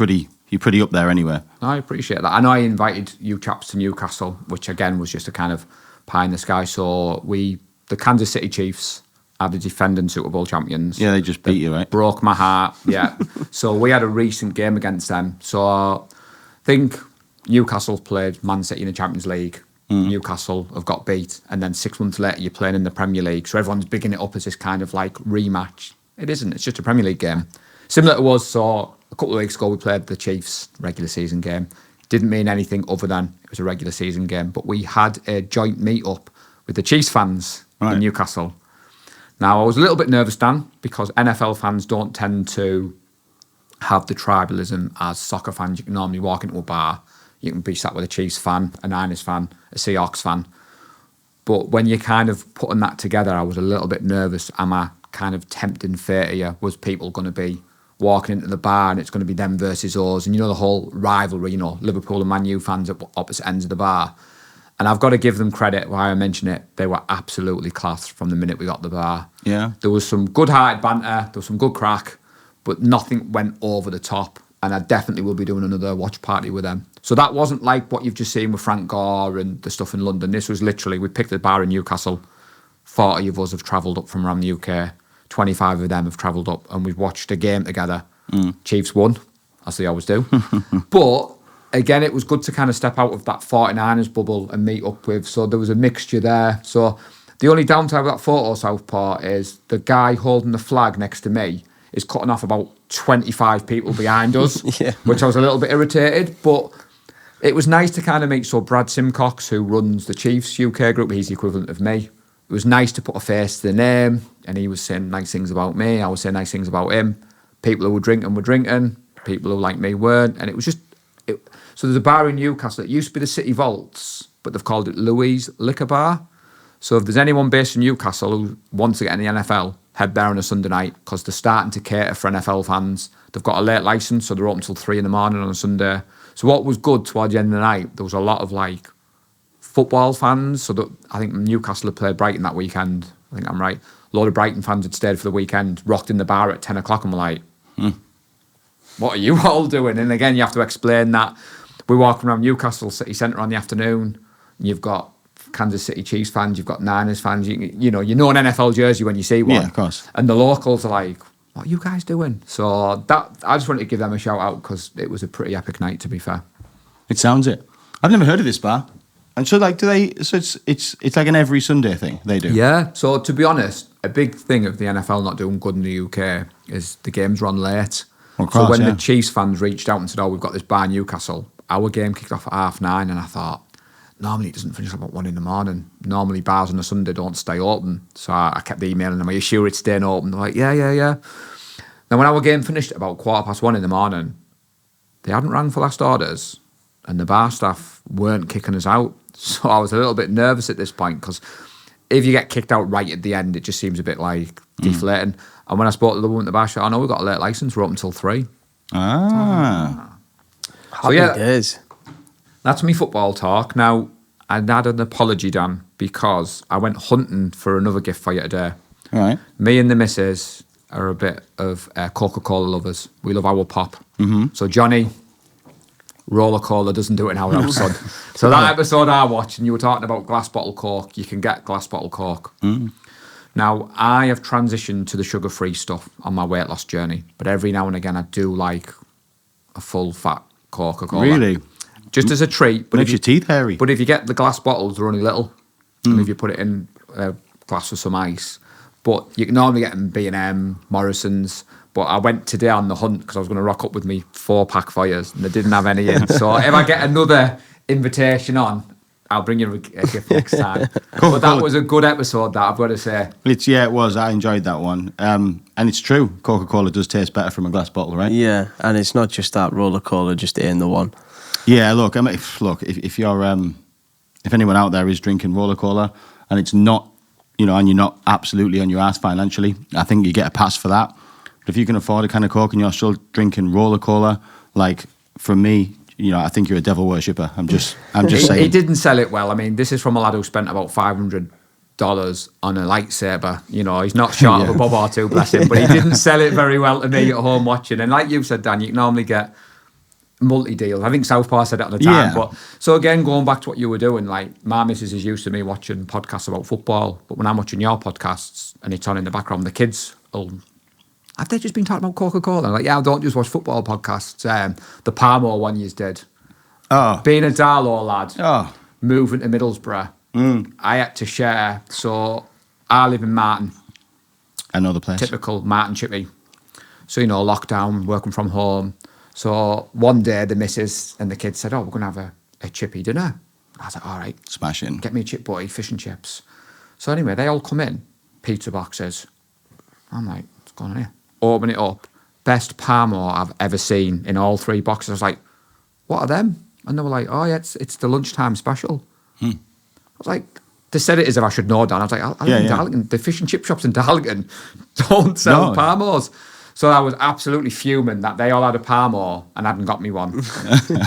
pretty up there anyway. I appreciate that. I know I invited you chaps to Newcastle, which again was just a kind of pie in the sky. So the Kansas City Chiefs are the defending Super Bowl champions. Yeah, they just beat you, right? Broke my heart, yeah. So we had a recent game against them. So I think Newcastle played Man City in the Champions League. Newcastle have got beat, and then 6 months later you're playing in the Premier League. So everyone's bigging it up as this kind of like rematch. It isn't. It's just a Premier League game. Similar to us. So a couple of weeks ago we played the Chiefs regular season game. Didn't mean anything other than it was a regular season game. But we had a joint meet-up with the Chiefs fans in Newcastle. Now, I was a little bit nervous, Dan, because NFL fans don't tend to have the tribalism as soccer fans. You can normally walk into a bar, you can be sat with a Chiefs fan, a Niners fan, a Seahawks fan. But when you're kind of putting that together, I was a little bit nervous. Am I kind of tempting fate here? Was people going to be walking into the bar and it's going to be them versus us? And the whole rivalry, Liverpool and Man U fans at opposite ends of the bar. And I've got to give them credit, why I mention it, they were absolutely class from the minute we got to the bar. Yeah. There was some good-hearted banter, there was some good crack, but nothing went over the top. And I definitely will be doing another watch party with them. So that wasn't like what you've just seen with Frank Gore and the stuff in London. This was literally, we picked a bar in Newcastle. 40 of us have travelled up from around the UK. 25 of them have travelled up, and we've watched a game together. Chiefs won, as they always do. But again, it was good to kind of step out of that 49ers bubble and meet up with. So there was a mixture there. So the only downside of that photo, Southpaw, is the guy holding the flag next to me is cutting off about 25 people behind us, which I was a little bit irritated. But it was nice to kind of meet. So Brad Simcox, who runs the Chiefs UK group, he's the equivalent of me. It was nice to put a face to the name, and he was saying nice things about me. I was saying nice things about him. People who were drinking. People who like me weren't. And it was just... So there's a bar in Newcastle. It used to be the City Vaults, but they've called it Louis Liquor Bar. So if there's anyone based in Newcastle who wants to get in the NFL, head there on a Sunday night, because they're starting to cater for NFL fans. They've got a late licence, so they're open until 3 in the morning on a Sunday. So what was good towards the end of the night, there was a lot of like football fans. So that I think Newcastle had played Brighton that weekend. I think I'm right. A lot of Brighton fans had stayed for the weekend, rocked in the bar at 10 o'clock and were like, what are you all doing? And again, you have to explain that we're walking around Newcastle City Centre on the afternoon. And you've got Kansas City Chiefs fans, you've got Niners fans. You know an NFL jersey when you see one. Yeah, of course. And the locals are like, what are you guys doing? So that I just wanted to give them a shout out because it was a pretty epic night, to be fair. It sounds it. I've never heard of this bar. And so, like, do they? So it's like an every Sunday thing they do. Yeah. So to be honest, a big thing of the NFL not doing good in the UK is the games run late. Of So course, when yeah. the Chiefs fans reached out and said, "Oh, we've got this bar in Newcastle," our game kicked off at 9:30, and I thought, normally it doesn't finish about 1 a.m. Normally bars on a Sunday don't stay open. So I kept emailing them, "Are you sure it's staying open?" They're like, yeah. Then when our game finished at about 1:15 a.m, they hadn't rang for last orders, and the bar staff weren't kicking us out. So I was a little bit nervous at this point because if you get kicked out right at the end, it just seems a bit like deflating. And when I spoke to the woman at the bar, she said, "I know we've got a late license. We're open until 3. Happy yeah. days. That's me football talk. Now, I had an apology, Dan, because I went hunting for another gift for you today. All right. Me and the missus are a bit of Coca-Cola lovers. We love our pop. Mm-hmm. So Johnny, roller cola doesn't do it in our house, son. So that episode I watched, and you were talking about glass bottle Coke, you can get glass bottle Coke. Now, I have transitioned to the sugar-free stuff on my weight loss journey, but every now and again I do like a full fat Coca-Cola. Really? Just as a treat. But Makes your teeth hairy. But if you get the glass bottles, they're only little. And if you put it in a glass with some ice. But you can normally get them B&M, Morrison's. But I went today on the hunt because I was going to rock up with me 4-pack fires and they didn't have any in. So if I get another invitation on, I'll bring you a gift next time. But that was a good episode, that I've got to say. It was. I enjoyed that one. And it's true. Coca-Cola does taste better from a glass bottle, right? Yeah, and it's not just that roller cola, just in the one. Yeah, look, I mean, if you're if anyone out there is drinking roller cola and it's not, and you're not absolutely on your ass financially, I think you get a pass for that. But if you can afford a can of Coke and you're still drinking roller cola, like for me, I think you're a devil worshipper. I'm just saying. He didn't sell it well. I mean, this is from a lad who spent about $500 on a lightsaber. He's not short of a bob or two, bless him, but he didn't sell it very well to me at home watching. And like you said, Dan, you can normally get multi-deals. I think Southpaw said it at the time. Yeah. But so again, going back to what you were doing, like my missus is used to me watching podcasts about football, but when I'm watching your podcasts and it's on in the background, the kids will, have they just been talking about Coca-Cola? I'm like, yeah, I don't just watch football podcasts. The Parmo one you did. Oh. Being a Darlow lad, Oh. moving to Middlesbrough, I had to share. So I live in Martin, I know the place. typical Martin chippy. So, lockdown, working from home. So one day the missus and the kids said, "Oh, we're going to have a chippy dinner." I was like, "All right, Smashing. get me a chip butty, fish and chips." So anyway, they all come in, pizza boxes. I'm like, what's going on here? Open it up. Best Parmo I've ever seen in all 3 boxes. I was like, what are them? And they were like, oh yeah, it's the lunchtime special. I was like, they said it as if I should know, Dan. I was like, I live in Darlington. The fish and chip shops in Darlington don't sell Parmos. So I was absolutely fuming that they all had a Parmo and hadn't got me one.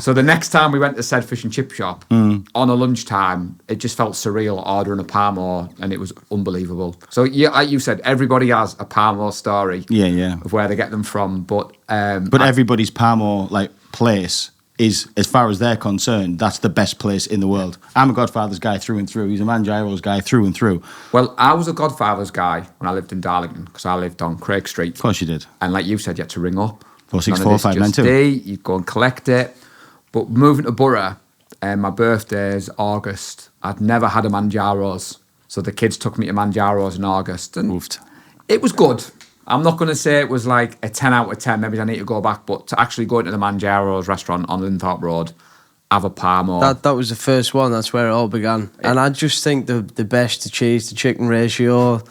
So the next time we went to said fish and chip shop on a lunchtime, it just felt surreal ordering a Parmo, and it was unbelievable. So yeah, like you said, everybody has a Parmo story. Yeah. Of where they get them from, but Everybody's Parmo place is, as far as they're concerned, that's the best place in the world. I'm a Godfather's guy through and through. He's a Mangiaro's guy through and through. Well, I was a Godfather's guy when I lived in Darlington because I lived on Craig Street. Of course you did. And like you said, you had to ring up. 464592. You'd go and collect it. But moving to Borough, my birthday is August. I'd never had a Mangiaro's. So the kids took me to Mangiaro's in August. And Oofed. it was good. I'm not going to say it was like a 10 out of 10. Maybe I need to go back. But to actually go into the Mangiaro's restaurant on Linthorpe Road, have a Parmo. That was the first one. That's where it all began. And I just think the best, the cheese to chicken ratio,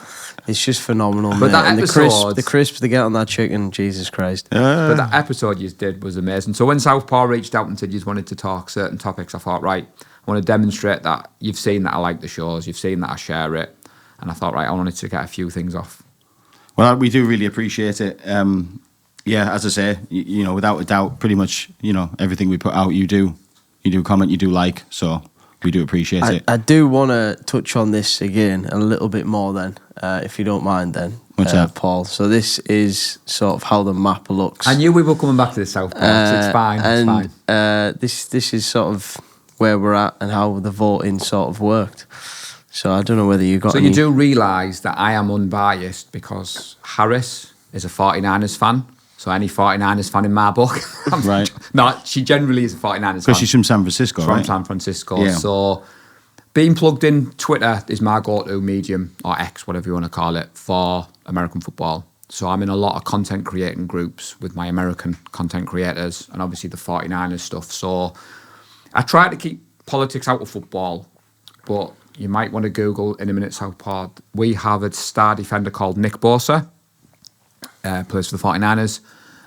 it's just phenomenal. But mate. that and episode- the crisps they get on that chicken, Jesus Christ. But that episode you did was amazing. So when Southpaw reached out and said you wanted to talk certain topics, I thought, right, I want to demonstrate that you've seen that I like the shows, you've seen that I share it. And I thought, right, I wanted to get a few things off. Well, we do really appreciate it. yeah, as I say, you know, without a doubt, pretty much, you know, everything we put out, you do comment, you do like, so we do appreciate it. I do want to touch on this again a little bit more then, if you don't mind then. What's that? Paul? So this is sort of how the map looks. I knew we were coming back to the South Port, so it's fine. It's fine. This is sort of where we're at and how the voting sort of worked. So I don't know whether you got. So any... you do realise that I am unbiased because Harris is a 49ers fan. So any 49ers fan in my book. Right. No, she generally is a 49ers fan. Because she's from San Francisco, From right? San Francisco. Yeah. So being plugged in, Twitter is my go-to medium, or X, whatever you want to call it, for American football. So I'm in a lot of content creating groups with my American content creators and obviously the 49ers stuff. So I try to keep politics out of football, but you might want to Google in a minute, Southport. We have a star defender called Nick Bosa, plays for the 49ers.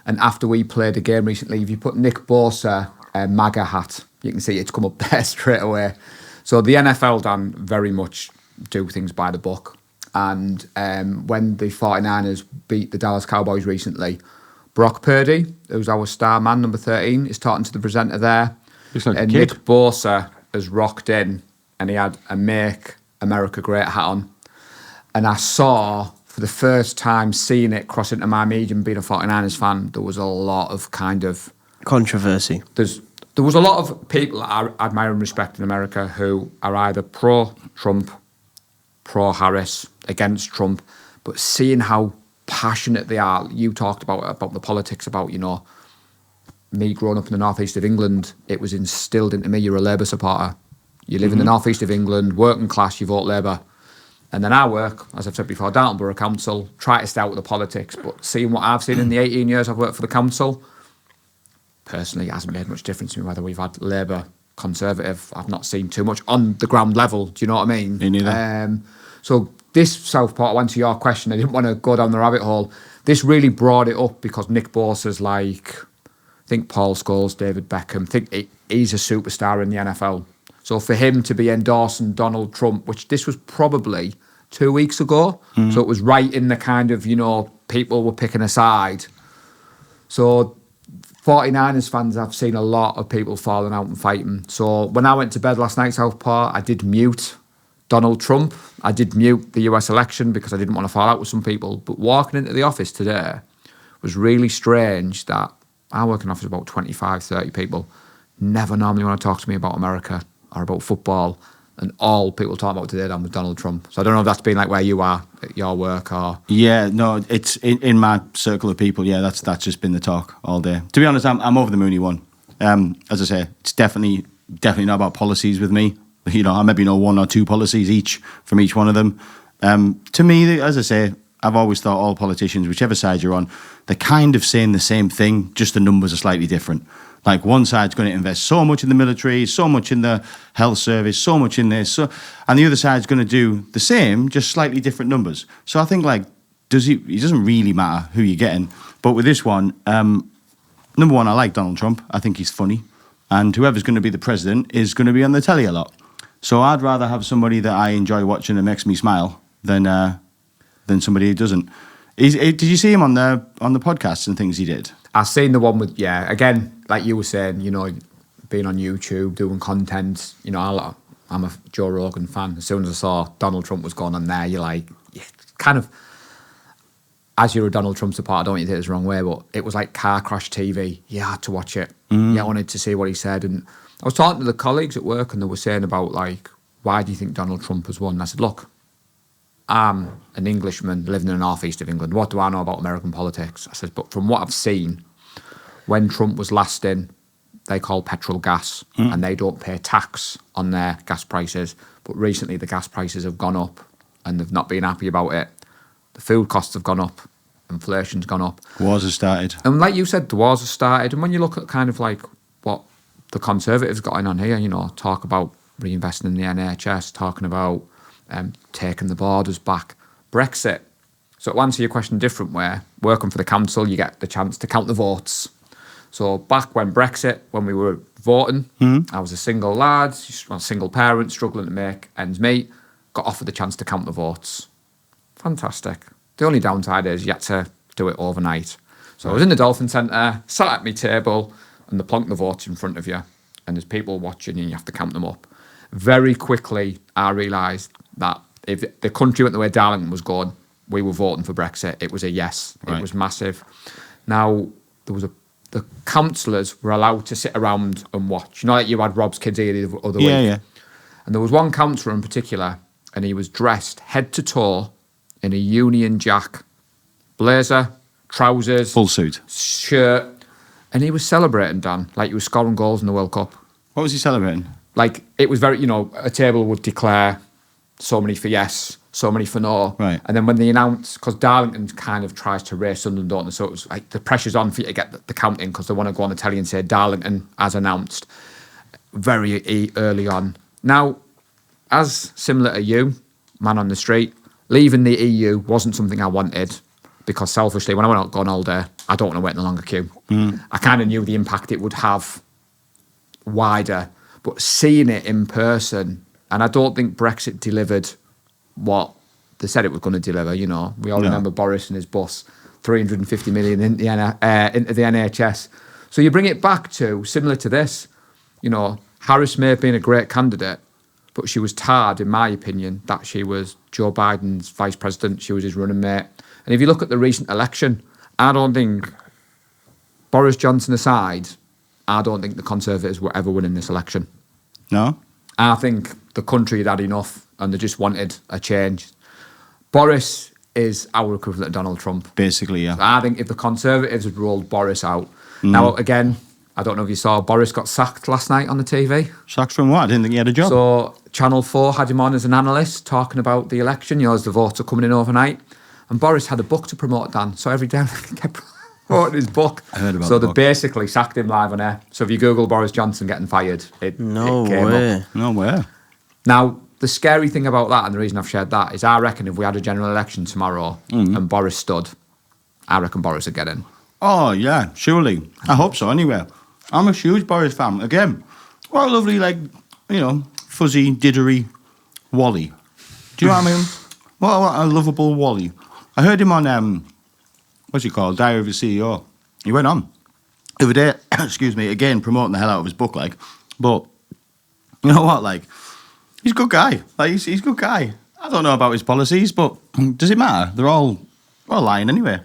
And after we played a game recently, if you put Nick Bosa MAGA hat, you can see it's come up there straight away. So the NFL, Dan, very much do things by the book. And when the 49ers beat the Dallas Cowboys recently, Brock Purdy, who's our star man, number 13, is talking to the presenter there. Looks like a and kid. Nick Bosa has rocked in and he had a Make America Great hat on. And I saw, for the first time, seeing it cross into my medium, being a 49ers fan, there was a lot of kind of... controversy. There was a lot of people that I admire and respect in America who are either pro-Trump, pro-Harris, against Trump, but seeing how passionate they are, you talked about the politics, about, you know, me growing up in the northeast of England, it was instilled into me, you're a Labour supporter. You live in the northeast of England, working class, you vote Labour. And then I work, as I've said before, Darlington Borough Council, try to stay out of the politics, but seeing what I've seen in the 18 years I've worked for the council, personally, it hasn't made much difference to me whether we've had Labour, Conservative. I've not seen too much on the ground level. Do you know what I mean? Me neither. So this Southport, to answer your question, I didn't want to go down the rabbit hole. This really brought it up because Nick Bosa's like, I think Paul Scholes, David Beckham, I think he's a superstar in the NFL. So for him to be endorsing Donald Trump, which this was probably 2 weeks ago, so it was right in the kind of, you know, people were picking a side. So 49ers fans, I've seen a lot of people falling out and fighting. So when I went to bed last night, Southport, I did mute Donald Trump. I did mute the US election because I didn't want to fall out with some people. But walking into the office today was really strange that I work in an office with about 25, 30 people. Never normally want to talk to me about America or about football. And all people talk about today, Dan, was Donald Trump. So I don't know if that's been like where you are at your work or... Yeah, no, it's in my circle of people. Yeah, that's just been the talk all day. To be honest, I'm over the moon he won. As I say, it's definitely not about policies with me. You know, I maybe know one or two policies each from each one of them. To me, as I say, I've always thought all politicians, whichever side you're on, they're kind of saying the same thing, just the numbers are slightly different. Like one side's going to invest so much in the military, so much in the health service, so much in this, and the other side's going to do the same, just slightly different numbers. So I think like, it doesn't really matter who you're getting. But with this one, number one, I like Donald Trump. I think he's funny. And whoever's going to be the president is going to be on the telly a lot. So I'd rather have somebody that I enjoy watching and makes me smile than somebody who doesn't. Did you see him on the podcasts and things he did? I've seen the one with, yeah, again, like you were saying, you know, being on YouTube, doing content, you know, I'm a Joe Rogan fan. As soon as I saw Donald Trump was going on there, you're like, yeah, kind of, as you're a Donald Trump supporter, I don't want you to take this the wrong way, but it was like car crash TV. You had to watch it. Yeah, I wanted to see what he said. And I was talking to the colleagues at work and they were saying about like, why do you think Donald Trump has won? And I said, look, I'm an Englishman living in the northeast of England. What do I know about American politics? I said, but from what I've seen, when Trump was last in, they call petrol gas and they don't pay tax on their gas prices. But recently the gas prices have gone up and they've not been happy about it. The food costs have gone up. Inflation's gone up. Wars have started. And like you said, the wars have started. And when you look at kind of like what the Conservatives got on here, you know, talk about reinvesting in the NHS, talking about taking the borders back, Brexit. So to answer your question a different way, working for the council, you get the chance to count the votes. So back when Brexit, when we were voting, I was a single lad, a single parent, struggling to make ends meet, got offered the chance to count the votes. Fantastic. The only downside is you had to do it overnight. So I was in the Dolphin Centre, sat at my table, and they plonk the votes in front of you, and there's people watching, and you have to count them up. Very quickly, I realised that if the country went the way Darlington was going, we were voting for Brexit. It was a yes. Right. It was massive. Now, the councillors were allowed to sit around and watch. You know, like you had Rob's kids here the other week. Yeah. And there was one councillor in particular, and he was dressed head to toe in a Union Jack blazer, trousers, Full suit. shirt, and he was celebrating, Dan, like he was scoring goals in the World Cup. What was he celebrating? Like, it was very, a table would declare so many for yes, so many for no. Right. And then when they announced, because Darlington kind of tries to race Sunderland, don't they? So it was like the pressure's on for you to get the count in because they want to go on the telly and say Darlington as announced very early on. Now, as similar to you, man on the street, leaving the EU wasn't something I wanted because selfishly, when I went out on holiday, I don't want to wait in a longer queue. I kind of knew the impact it would have wider, but seeing it in person, and I don't think Brexit delivered what they said it was going to deliver. We all remember Boris and his bus, 350 million into the NHS. So you bring it back to similar to this. Harris may have been a great candidate, but she was tarred, in my opinion, that she was Joe Biden's vice president. She was his running mate. And if you look at the recent election, I don't think, Boris Johnson aside, I don't think the Conservatives were ever winning this election. No? I think the country had had enough and they just wanted a change. Boris is our equivalent of Donald Trump. Basically, yeah. I think if the Conservatives had rolled Boris out... Now, again, I don't know if you saw, Boris got sacked last night on the TV. Sacked from what? I didn't think he had a job. So Channel 4 had him on as an analyst talking about the election, as the votes are coming in overnight. And Boris had a book to promote, Dan. So every day he kept promoting his book. I heard about So the they book. basically sacked him live on air. So if you Google Boris Johnson getting fired, it came up. No way. Now, the scary thing about that, and the reason I've shared that, is I reckon if we had a general election tomorrow and Boris stood, I reckon Boris would get in. Oh, yeah, surely. I hope so, anyway. I'm a huge Boris fan. Again, what a lovely, fuzzy, diddery Wally. Do you know what I mean? What a lovable Wally. I heard him on, what's he called? Diary of a CEO. He went on the other day, excuse me, again, promoting the hell out of his book, but you know what, he's a good guy. He's a good guy. I don't know about his policies, but does it matter? They're all lying anyway.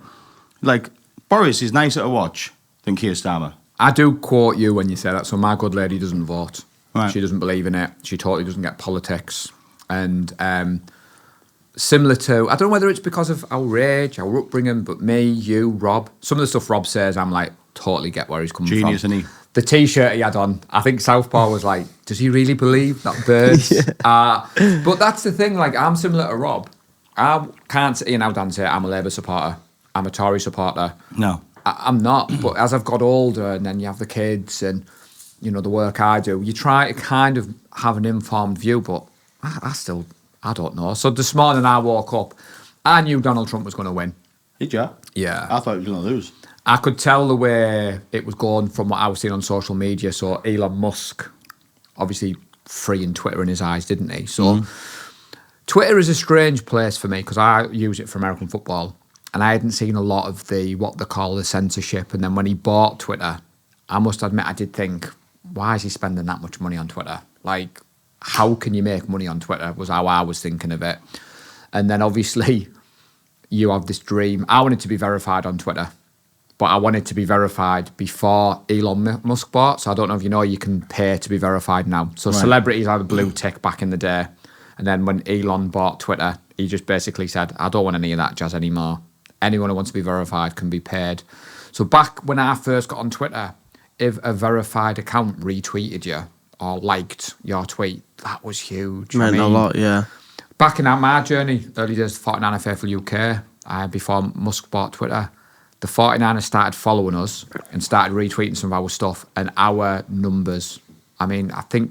Boris is nicer to watch than Keir Starmer. I do quote you when you say that. So my good lady doesn't vote. Right. She doesn't believe in it. She totally doesn't get politics. And similar to, I don't know whether it's because of our age, our upbringing, but me, you, Rob, some of the stuff Rob says, I'm totally get where he's coming Genius, from. isn't he? The T-shirt he had on, I think Southpaw was like, does he really believe that birds but that's the thing, I'm similar to Rob. I can't sit here now, Dan, and say I'm a Labour supporter. I'm a Tory supporter. No. I'm not, but as I've got older and then you have the kids and, the work I do, you try to kind of have an informed view, but I don't know. So this morning I woke up, I knew Donald Trump was going to win. Did you? Yeah. I thought he was going to lose. I could tell the way it was going from what I was seeing on social media. So Elon Musk, obviously freeing Twitter in his eyes, didn't he? So Twitter is a strange place for me because I use it for American football. And I hadn't seen a lot of what they call the censorship. And then when he bought Twitter, I must admit I did think, why is he spending that much money on Twitter? How can you make money on Twitter was how I was thinking of it. And then obviously you have this dream. I wanted to be verified on Twitter, but I wanted to be verified before Elon Musk bought. So I don't know if you can pay to be verified now. So celebrities had a blue tick back in the day. And then when Elon bought Twitter, he just basically said, I don't want any of that jazz anymore. Anyone who wants to be verified can be paid. So back when I first got on Twitter, if a verified account retweeted you or liked your tweet, that was huge. Meant a lot, yeah. Back in my journey, early days of 49er Faithful UK, before Musk bought Twitter, the 49ers started following us and started retweeting some of our stuff, and our numbers, I think in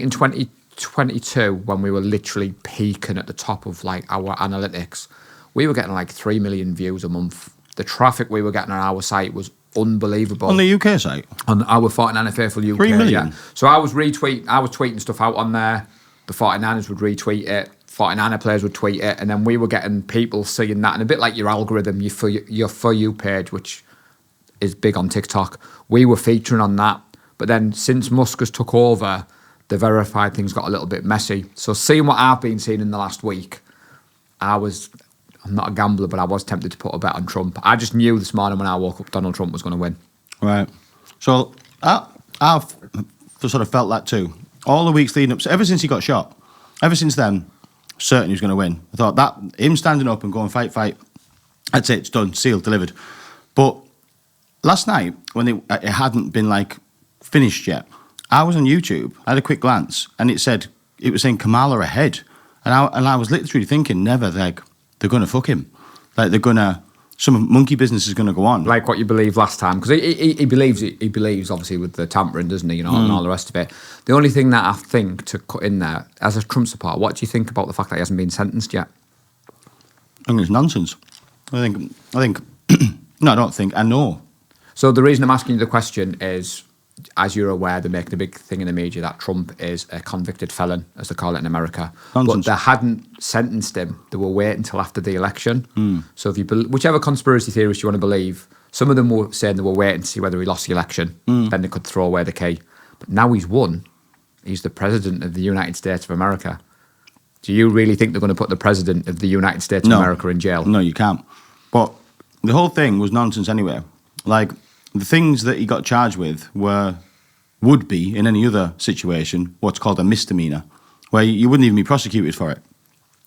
2022, when we were literally peaking at the top of our analytics, we were getting 3 million views a month. The traffic we were getting on our site was unbelievable. On the UK site? On our 49er Faithful UK. 3 million? Yeah. So I was tweeting stuff out on there. The 49ers would retweet it. 49er players would tweet it, and then we were getting people seeing that, and a bit like your algorithm, your For You page, which is big on TikTok, we were featuring on that. But then since Musk has took over, the verified things got a little bit messy. So seeing what I've been seeing in the last week, I'm not a gambler, but I was tempted to put a bet on Trump. I just knew this morning when I woke up Donald Trump was going to win. Right. So I've sort of felt that too. All the weeks leading up, so ever since he got shot, ever since then, certain he was going to win. I thought that him standing up and going fight, I'd say it's done, sealed, delivered. But last night, when it hadn't been like finished yet, I was on YouTube, I had a quick glance, and it was saying Kamala ahead. And I was literally thinking, never, like, they're going to fuck him. Like, some monkey business is going to go on. Like what you believed last time. Because he believes, obviously, with the tampering, doesn't he, and all the rest of it. The only thing that I think to cut in there, as a Trump supporter, what do you think about the fact that he hasn't been sentenced yet? I think it's nonsense. I think, no, I don't think, I know. So the reason I'm asking you the question is, as you're aware, they're making a big thing in the media that Trump is a convicted felon, as they call it in America. Nonsense. But they hadn't sentenced him. They were waiting until after the election. So if whichever conspiracy theorist you want to believe, some of them were saying they were waiting to see whether he lost the election. Then they could throw away the key. But now he's won. He's the president of the United States of America. Do you really think they're going to put the president of the United States of America in jail? No, you can't. But the whole thing was nonsense anyway. Like, the things that he got charged with would be, in any other situation, what's called a misdemeanor, where you wouldn't even be prosecuted for it.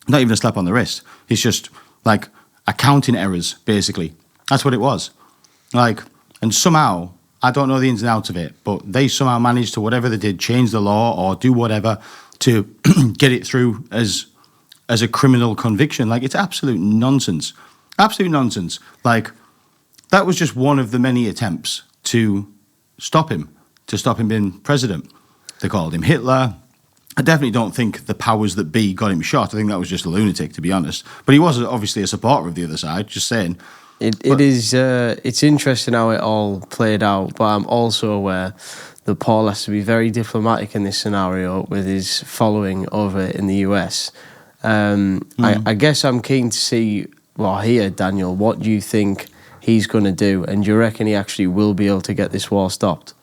Not even a slap on the wrist. It's just, like, accounting errors, basically. That's what it was. Like, and somehow, I don't know the ins and outs of it, but they somehow managed to, whatever they did, change the law or do whatever to get it through as a criminal conviction. Like, it's absolute nonsense. Absolute nonsense. Like, that was just one of the many attempts to stop him being president. They called him Hitler. I definitely don't think the powers that be got him shot. I think that was just a lunatic, to be honest. But he was obviously a supporter of the other side, just saying. It's interesting how it all played out, but I'm also aware that Paul has to be very diplomatic in this scenario with his following over in the US. I guess I'm keen to see, hear, Daniel, what do you think he's going to do, and do you reckon he actually will be able to get this war stopped?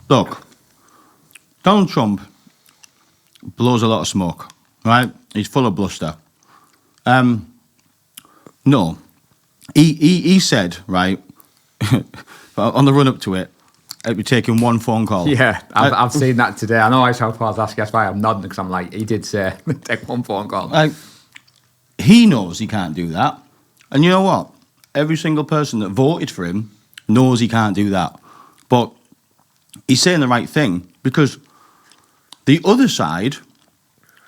Look, Donald Trump blows a lot of smoke, right? He's full of bluster. No, he said, right, on the run up to it, it'd be taking one phone call. Yeah, I've seen that today. I know I saw Paul's asking, that's why I'm nodding, because I'm like, he did say, take one phone call. Like, he knows he can't do that. And you know what? Every single person that voted for him knows he can't do that. But he's saying the right thing, because the other side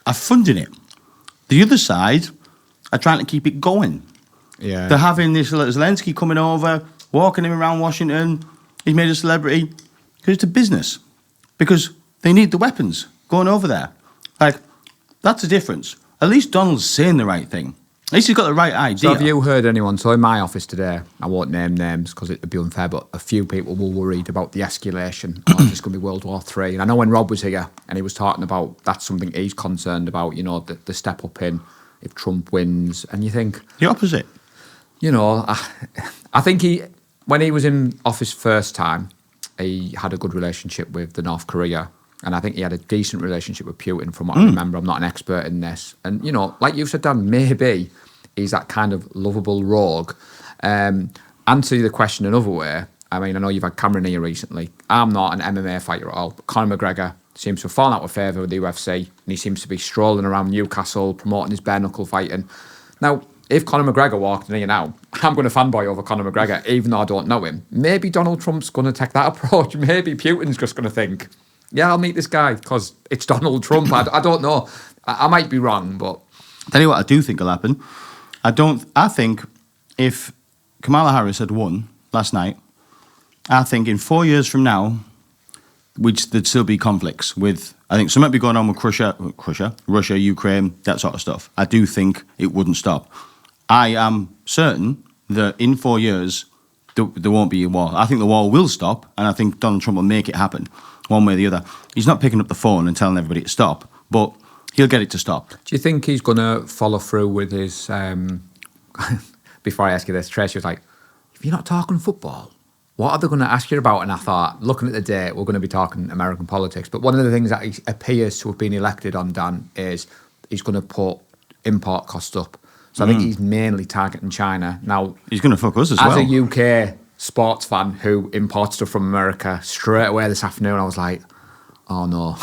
are funding it. The other side are trying to keep it going. Yeah. They're having this Zelensky coming over, walking him around Washington. He's made a celebrity. Because it's a business. Because they need the weapons going over there. Like, that's the difference. At least Donald's saying the right thing. At least he's got the right idea. So have you heard anyone, so in my office today, I won't name names because it would be unfair, but a few people were worried about the escalation. Is this going to be World War III? And I know when Rob was here and he was talking about that's something he's concerned about, the step up in if Trump wins. And you think... The opposite. I think when he was in office first time, he had a good relationship with the North Korea. And I think he had a decent relationship with Putin, from what I remember. I'm not an expert in this. And, like you've said, Dan, maybe he's that kind of lovable rogue. Answer the question another way. I mean, I know you've had Cameron here recently. I'm not an MMA fighter at all. But Conor McGregor seems to have fallen out of favour with the UFC. And he seems to be strolling around Newcastle, promoting his bare knuckle fighting. Now, if Conor McGregor walked in here now, I'm going to fanboy over Conor McGregor, even though I don't know him. Maybe Donald Trump's going to take that approach. Maybe Putin's just going to think, yeah, I'll meet this guy because it's Donald Trump. I don't know. I might be wrong, but... Tell you what I do think will happen. I think if Kamala Harris had won last night, I think in 4 years from now, there'd still be conflicts with... I think something might be going on with Russia, Ukraine, that sort of stuff. I do think it wouldn't stop. I am certain that in 4 years, there won't be a war. I think the war will stop, and I think Donald Trump will make it happen. one way or the other. He's not picking up the phone and telling everybody to stop, but he'll get it to stop. Do you think he's going to follow through with his... Before I ask you this, Tracy was like, if you're not talking football, what are they going to ask you about? And I thought, looking at the date, we're going to be talking American politics. But one of the things that he appears to have been elected on, Dan, is he's going to put import costs up. So I think he's mainly targeting China. Now, He's going to fuck us as well. as a UK sports fan who imports stuff from America, straight away this afternoon, I was like, oh no.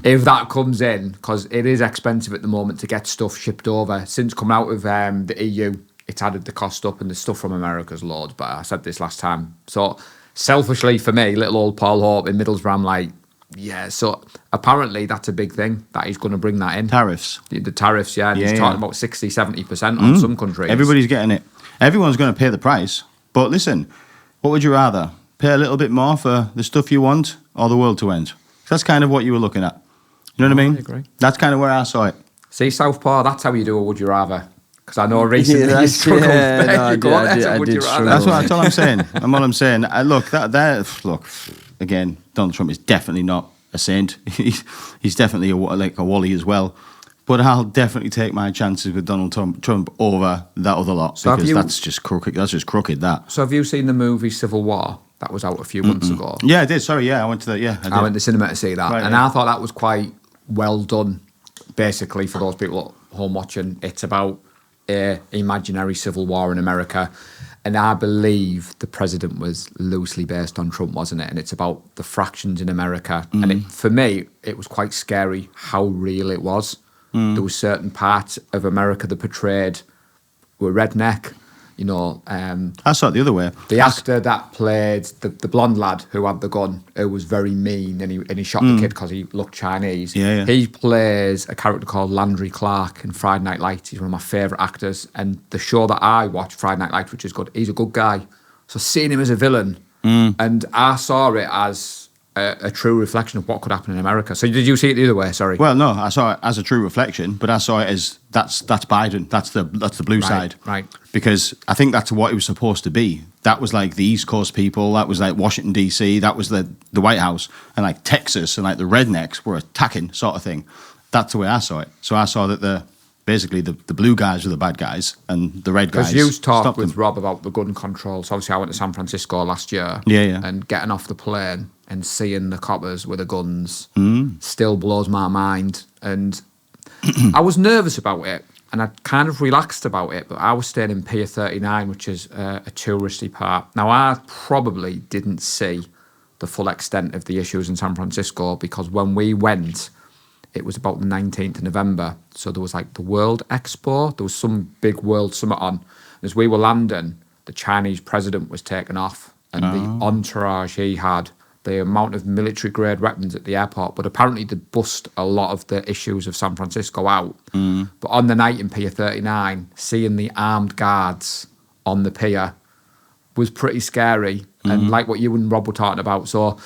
If that comes in, because it is expensive at the moment to get stuff shipped over. Since coming out of the EU, it's added the cost up, and the stuff from America's loads. But I said this last time. So selfishly for me, little old Paul Hope in Middlesbrough, I'm like, yeah. So apparently that's a big thing that he's going to bring that in. Tariffs. The tariffs, yeah. And he's Yeah, talking yeah. about 60, 70% on some countries. Everybody's getting it. Everyone's going to pay the price. But listen, what would you rather? Pay a little bit more for the stuff you want or the world to end? That's kind of what you were looking at. You know what I mean? I agree. That's kind of where I saw it. See, Southpaw, that's how you do a would you rather. Because I know recently you that's- struggled. yeah, There no, you go, I that's did- a I would did you rather. struggle. That's what I'm saying. And what I'm saying, look, again, Donald Trump is definitely not a saint. He's definitely like a Wally as well. But I'll definitely take my chances with Donald Trump over that other lot, So have because you- that's just crooked. That's just crooked. That. So have you seen the movie Civil War? That was out a few months ago. Yeah, I did. Sorry, yeah, I went to that. Yeah, I did. I went to the cinema to see that, Right, and yeah. I thought that was quite well done. Basically, for those people at home watching, it's about a imaginary civil war in America, and I believe the president was loosely based on Trump, wasn't it? And it's about the fractions in America, and for me, it was quite scary how real it was. There were certain parts of America that portrayed were redneck. You know, I saw it the other way. the actor that played the blonde lad who had the gun, who was very mean, and he shot the kid because he looked Chinese. Yeah, yeah. He plays a character called Landry Clark in Friday Night Lights. He's one of my favourite actors. And the show that I watch, Friday Night Lights, which is good, he's a good guy. So seeing him as a villain, and I saw it as a true reflection of what could happen in America. So did you see it the other way? Sorry. Well, no, I saw it as a true reflection, but I saw it as that's Biden. That's the blue side. right. Because I think that's what it was supposed to be. That was like the East Coast people. That was like Washington DC. That was the White House, and like Texas and like the rednecks were attacking, sort of thing. That's the way I saw it. So I saw that basically the blue guys were the bad guys and the red guys. Because you talked stopped with them. Rob about the gun control. So obviously I went to San Francisco last year. Yeah, yeah. And getting off the plane and seeing the coppers with the guns Mm. still blows my mind. And I was nervous about it, and I kind of relaxed about it, but I was staying in Pier 39, which is a touristy part. Now, I probably didn't see the full extent of the issues in San Francisco, because when we went, it was about the 19th of November. So there was like the World Expo. There was some big world summit on. As we were landing, the Chinese president was taken off, and the entourage he had, the amount of military-grade weapons at the airport. But apparently they bust a lot of the issues of San Francisco out. But on the night in Pier 39, seeing the armed guards on the pier was pretty scary. And like what you and Rob were talking about. So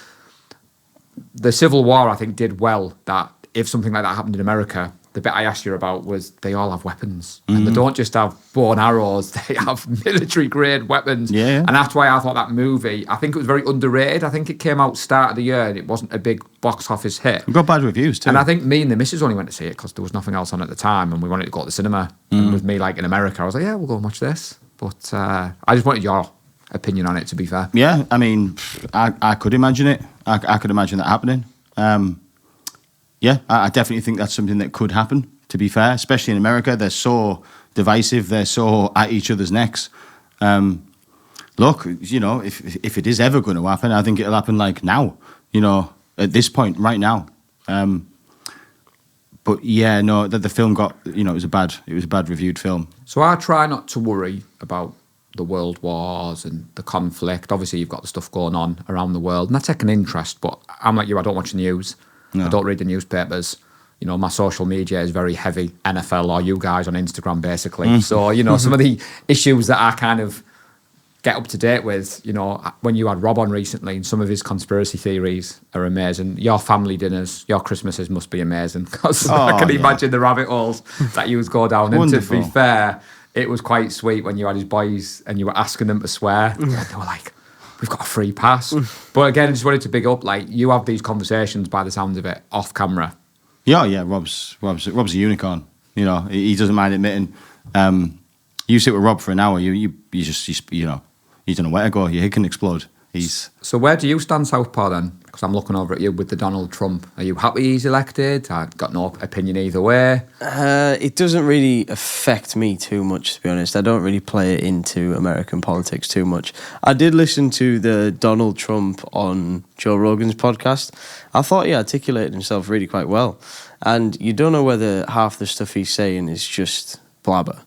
the Civil War, I think, did well that if something like that happened in America, the bit I asked you about was they all have weapons. And they don't just have bow and arrows, they have military-grade weapons. Yeah. And that's why I thought that movie, I think it was very underrated. I think it came out start of the year and it wasn't a big box office hit. We got bad reviews too. And I think me and the missus only went to see it because there was nothing else on at the time and we wanted to go to the cinema. And with me, like in America, I was like, yeah, we'll go and watch this. But I just wanted your opinion on it, to be fair. Yeah, I mean, I could imagine it. I could imagine that happening. Yeah, I definitely think that's something that could happen, to be fair, especially in America. They're so divisive. They're so at each other's necks. Look, you know, if it is ever going to happen, I think it'll happen like now, you know, at this point, right now. But yeah, no, the film got, you know, it was a bad reviewed film. So I try not to worry about the world wars and the conflict. Obviously, you've got the stuff going on around the world, and I take an interest, but I'm like you, I don't watch the news. No. I don't read the newspapers. You know, my social media is very heavy NFL or you guys on Instagram, basically. So, you know, some of the issues that I kind of get up to date with, you know, when you had Rob on recently and some of his conspiracy theories are amazing. Your family dinners, your Christmases must be amazing because I can imagine the rabbit holes that you would go down. And to be Wonderful. fair, it was quite sweet when you had his boys and you were asking them to swear. And they were like, we've got a free pass. But again, I just wanted to big up, like, you have these conversations by the sounds of it off camera. Yeah. Rob's a unicorn. You know, he doesn't mind admitting. You sit with Rob for an hour, you just you know, you don't know where to go. Your head can explode. So where do you stand, Southpaw, then? Because I'm looking over at you with the Donald Trump. Are you happy he's elected? I've got no opinion either way. It doesn't really affect me too much, to be honest. I don't really play it into American politics too much. I did listen to the Donald Trump on Joe Rogan's podcast. I thought he articulated himself really quite well. And you don't know whether half the stuff he's saying is just blabber.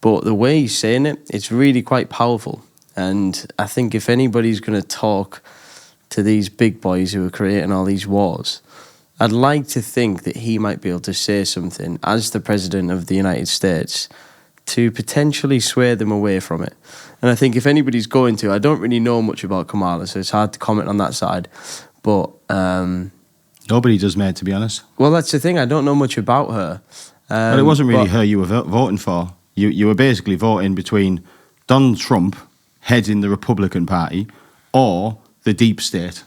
But the way he's saying it, it's really quite powerful. And I think if anybody's going to talk to these big boys who are creating all these wars, I'd like to think that he might be able to say something as the President of the United States to potentially sway them away from it. And I think if anybody's going to, I don't really know much about Kamala, so it's hard to comment on that side. But nobody does, mate, to be honest. Well, that's the thing. I don't know much about her. But it wasn't really her you were voting for. You were basically voting between Donald Trump heading the Republican Party or the deep state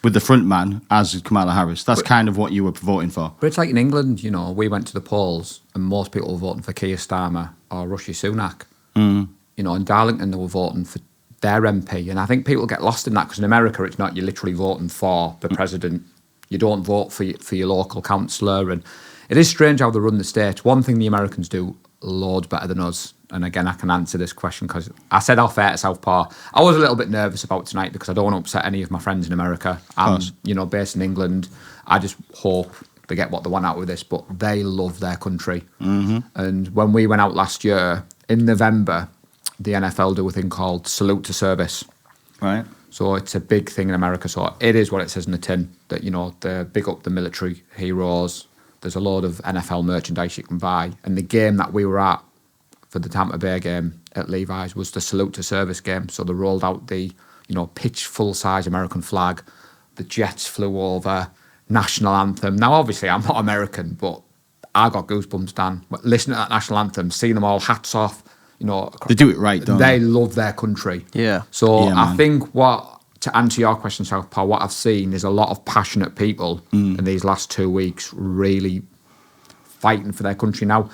with the front man as Kamala Harris. That's kind of what you were voting for. But it's like in England, you know, we went to the polls and most people were voting for Keir Starmer or Rishi Sunak. You know, in Darlington they were voting for their MP. And I think people get lost in that because in America it's not, you're literally voting for the president. You don't vote for your local councillor. And it is strange how they run the state. One thing the Americans do loads better than us, and again I can answer this question because I said off air to Southpaw I was a little bit nervous about tonight because I don't want to upset any of my friends in America. I'm you know, based in England. I just hope they get what they want out of this, but they love their country. And when we went out last year in November, the NFL do a thing called Salute to Service, right? So it's a big thing in America. So it is what it says in the tin, that, you know, they big up the military heroes. There's a load of NFL merchandise you can buy. And the game that we were at for the Tampa Bay game at Levi's was the Salute to Service game. So they rolled out the, you know, pitched full-size American flag. The Jets flew over, national anthem. Now, obviously, I'm not American, but I got goosebumps, Dan. Listening to that national anthem, seeing them all hats off, you know. They do it right, don't they? They love their country. Yeah. So Yeah, I man. think to answer your question, Southpaw, what I've seen is a lot of passionate people in these last 2 weeks really fighting for their country. Now,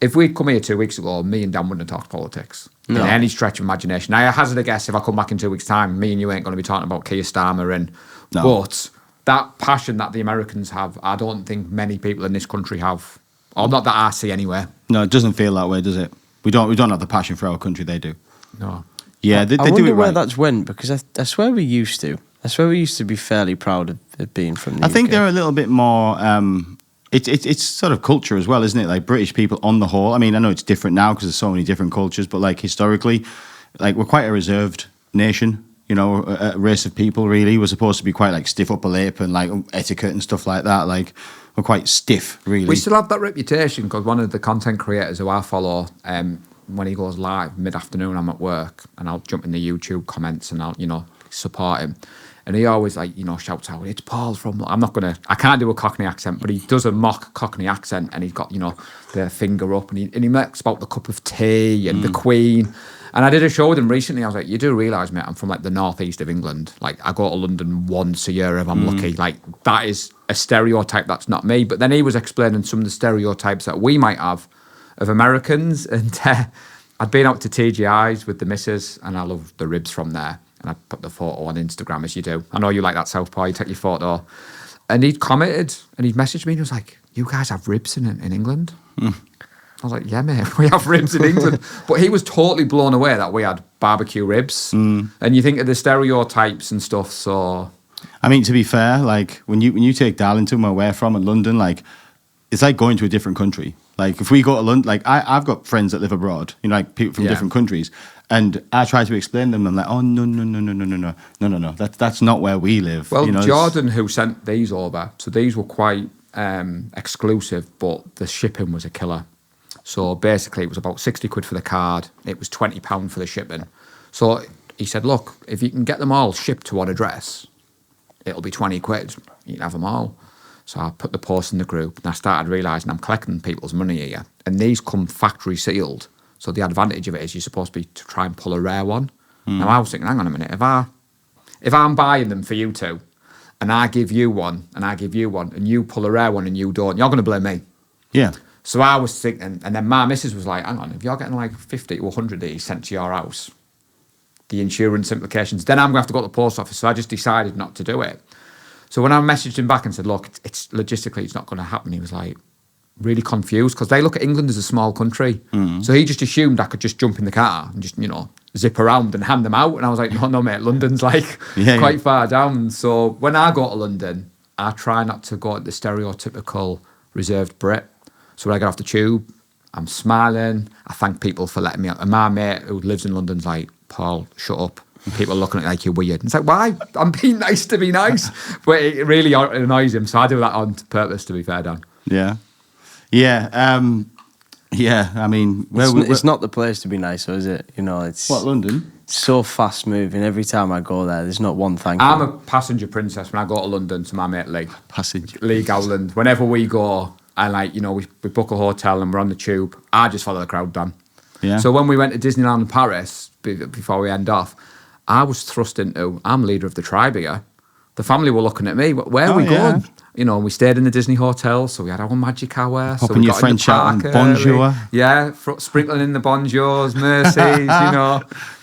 if we'd come here 2 weeks ago, me and Dan wouldn't have talked politics in any stretch of imagination. Now, I hazard a guess, if I come back in 2 weeks' time, me and you ain't going to be talking about Keir Starmer. But that passion that the Americans have, I don't think many people in this country have. Or not that I see anyway. No, it doesn't feel that way, does it? We don't have the passion for our country. They do. No. Yeah, they I do wonder it where right. that's went, because I swear we used to. I swear we used to be fairly proud of being from the I think UK. they're a little bit more. It's sort of culture as well, isn't it? Like British people on the whole. I mean, I know it's different now because there's so many different cultures, but like historically, like we're quite a reserved nation. You know, a race of people. Really, we're supposed to be quite like stiff upper lip and like etiquette and stuff like that. Like we're quite stiff, really. We still have that reputation because one of the content creators who I follow, when he goes live mid-afternoon, I'm at work and I'll jump in the YouTube comments and I'll, you know, support him. And he always, like, you know, shouts out, "It's Paul from..." I can't do a Cockney accent, but he does a mock Cockney accent and he's got, you know, the finger up and he makes about the cup of tea and the Queen. And I did a show with him recently. I was like, you do realise, mate, I'm from like the northeast of England. Like, I go to London once a year if I'm lucky. Like, that is a stereotype that's not me. But then he was explaining some of the stereotypes that we might have of Americans. And I'd been out to TGI's with the missus and I love the ribs from there. And I put the photo on Instagram, as you do. I know you like that, Southpaw. You take your photo. And he'd commented and he'd messaged me and he was like, "You guys have ribs in England?" I was like, "Yeah, mate, we have ribs in England." But he was totally blown away that we had barbecue ribs. And you think of the stereotypes and stuff, so... I mean, to be fair, like when you take Darlington, where we're from, in London, like it's like going to a different country. Like if we go to London, like I've got friends that live abroad, you know, like people from different countries, and I try to explain to them, I'm like, "Oh no, that's not where we live." Well, you know, Jordan, who sent these over, so these were quite exclusive, but the shipping was a killer. So basically, it was about 60 quid for the card. It was £20 for the shipping. So he said, "Look, if you can get them all shipped to one address, it'll be 20 quid. You can have them all." So I put the post in the group and I started realising I'm collecting people's money here. And these come factory sealed. So the advantage of it is you're supposed to try and pull a rare one. Now I was thinking, hang on a minute, if I if I'm buying them for you two, and I give you one, and I give you one, and you pull a rare one and you don't, you're going to blame me. Yeah. So I was thinking, and then my missus was like, hang on, if you're getting like 50 to 100 of these sent to your house, the insurance implications, then I'm going to have to go to the post office. So I just decided not to do it. So when I messaged him back and said, look, it's logistically, it's not going to happen, he was like, really confused, because they look at England as a small country. So he just assumed I could just jump in the car and just, zip around and hand them out. And I was like, no, mate, London's like quite far down. So when I go to London, I try not to go at the stereotypical reserved Brit. So when I get off the tube, I'm smiling. I thank people for letting me out. And my mate who lives in London's like, Paul, shut up. And people are looking at you like you're weird. And it's like, why? I'm being nice to be nice. But it really annoys him. So I do that on purpose, to be fair, Dan. Yeah. Yeah. Yeah. I mean, It's not the place to be nice, though, is it? It's what, London? so fast moving. Every time I go there, there's not one thank you. I'm a passenger princess when I go to London to my mate Lee. Passenger. Lee Gowland. Whenever we go, and we book a hotel and we're on the tube, I just follow the crowd, Dan. Yeah. So when we went to Disneyland in Paris, before we end off, I was thrust into, I'm leader of the tribe here. The family were looking at me, where are we going? We stayed in the Disney hotel, so we had our own magic hour. Popping your French out on bonjour. Yeah, sprinkling in the bonjours, mercies,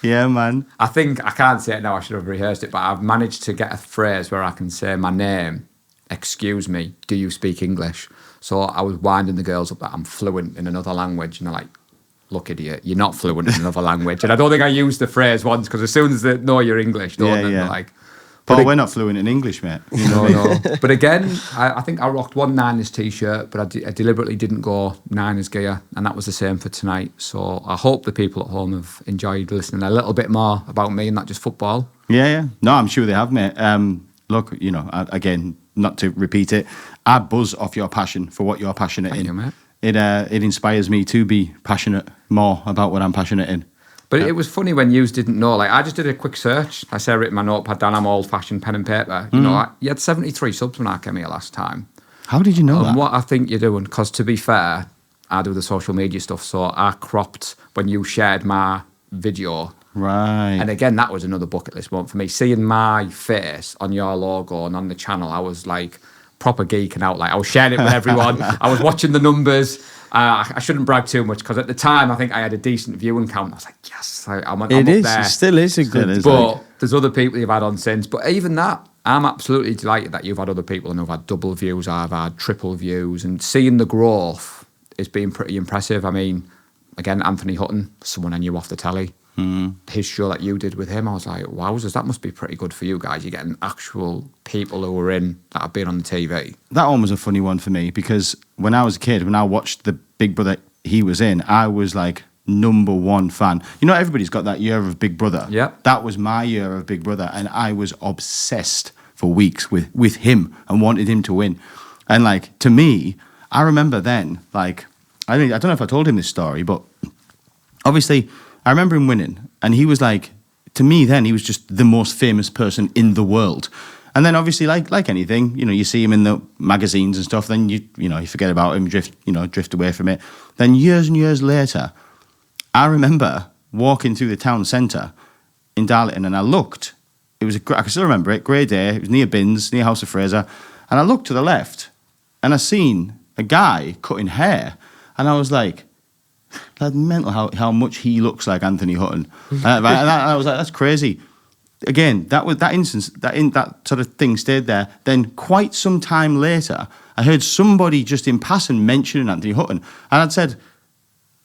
Yeah, man. I can't say it now, I should have rehearsed it, but I've managed to get a phrase where I can say my name, excuse me, do you speak English? So I was winding the girls up that I'm fluent in another language, and they're like, look, idiot, you're not fluent in another language. And I don't think I used the phrase once, because as soon as they know you're English, they're like... Paul, we're not fluent in English, mate. No. But again, I think I rocked one Niners t-shirt, but I deliberately didn't go Niners gear, and that was the same for tonight. So I hope the people at home have enjoyed listening a little bit more about me and not just football. Yeah. No, I'm sure they have, mate. Look, again, not to repeat it, I buzz off your passion for what you're passionate in. You, mate. It inspires me to be passionate more about what I'm passionate in. But it was funny when you didn't know. Like, I just did a quick search. I said, written my notepad down, I'm old-fashioned pen and paper. You had 73 subs when I came here last time. How did you know that? And what I think you're doing, because to be fair, I do the social media stuff, so I cropped when you shared my video. Right. And again, that was another bucket list moment for me. Seeing my face on your logo and on the channel, I was like proper geeking out. Like, I was sharing it with everyone. I was watching the numbers. I shouldn't brag too much, because at the time I think I had a decent viewing count. I was like, yes, I'm up there. It still is a good. But there's other people you've had on since. But even that, I'm absolutely delighted that you've had other people and who've had double views. I've had triple views, and seeing the growth has been pretty impressive. I mean, again, Anthony Hutton, someone I knew off the telly. His show that you did with him, I was like, wowzers, that must be pretty good for you guys. You're getting actual people who are in that have been on the TV. That one was a funny one for me, because when I was a kid, when I watched the Big Brother he was in, I was like #1 fan. Everybody's got that year of Big Brother. Yeah. That was my year of Big Brother, and I was obsessed for weeks with him and wanted him to win. And like, to me, I remember then, like, I don't know if I told him this story, but obviously I remember him winning, and he was like, to me then, he was just the most famous person in the world. And then obviously, like anything, you see him in the magazines and stuff, then you forget about him, drift away from it. Then years and years later, I remember walking through the town centre in Darlington, and I looked. I can still remember it, grey day, it was near Binns, near House of Fraser, and I looked to the left, and I seen a guy cutting hair, and I was like, that's mental how much he looks like Anthony Hutton. And I was like, that's crazy. Again, that instance, that sort of thing stayed there. Then quite some time later, I heard somebody just in passing mentioning Anthony Hutton, and I'd said,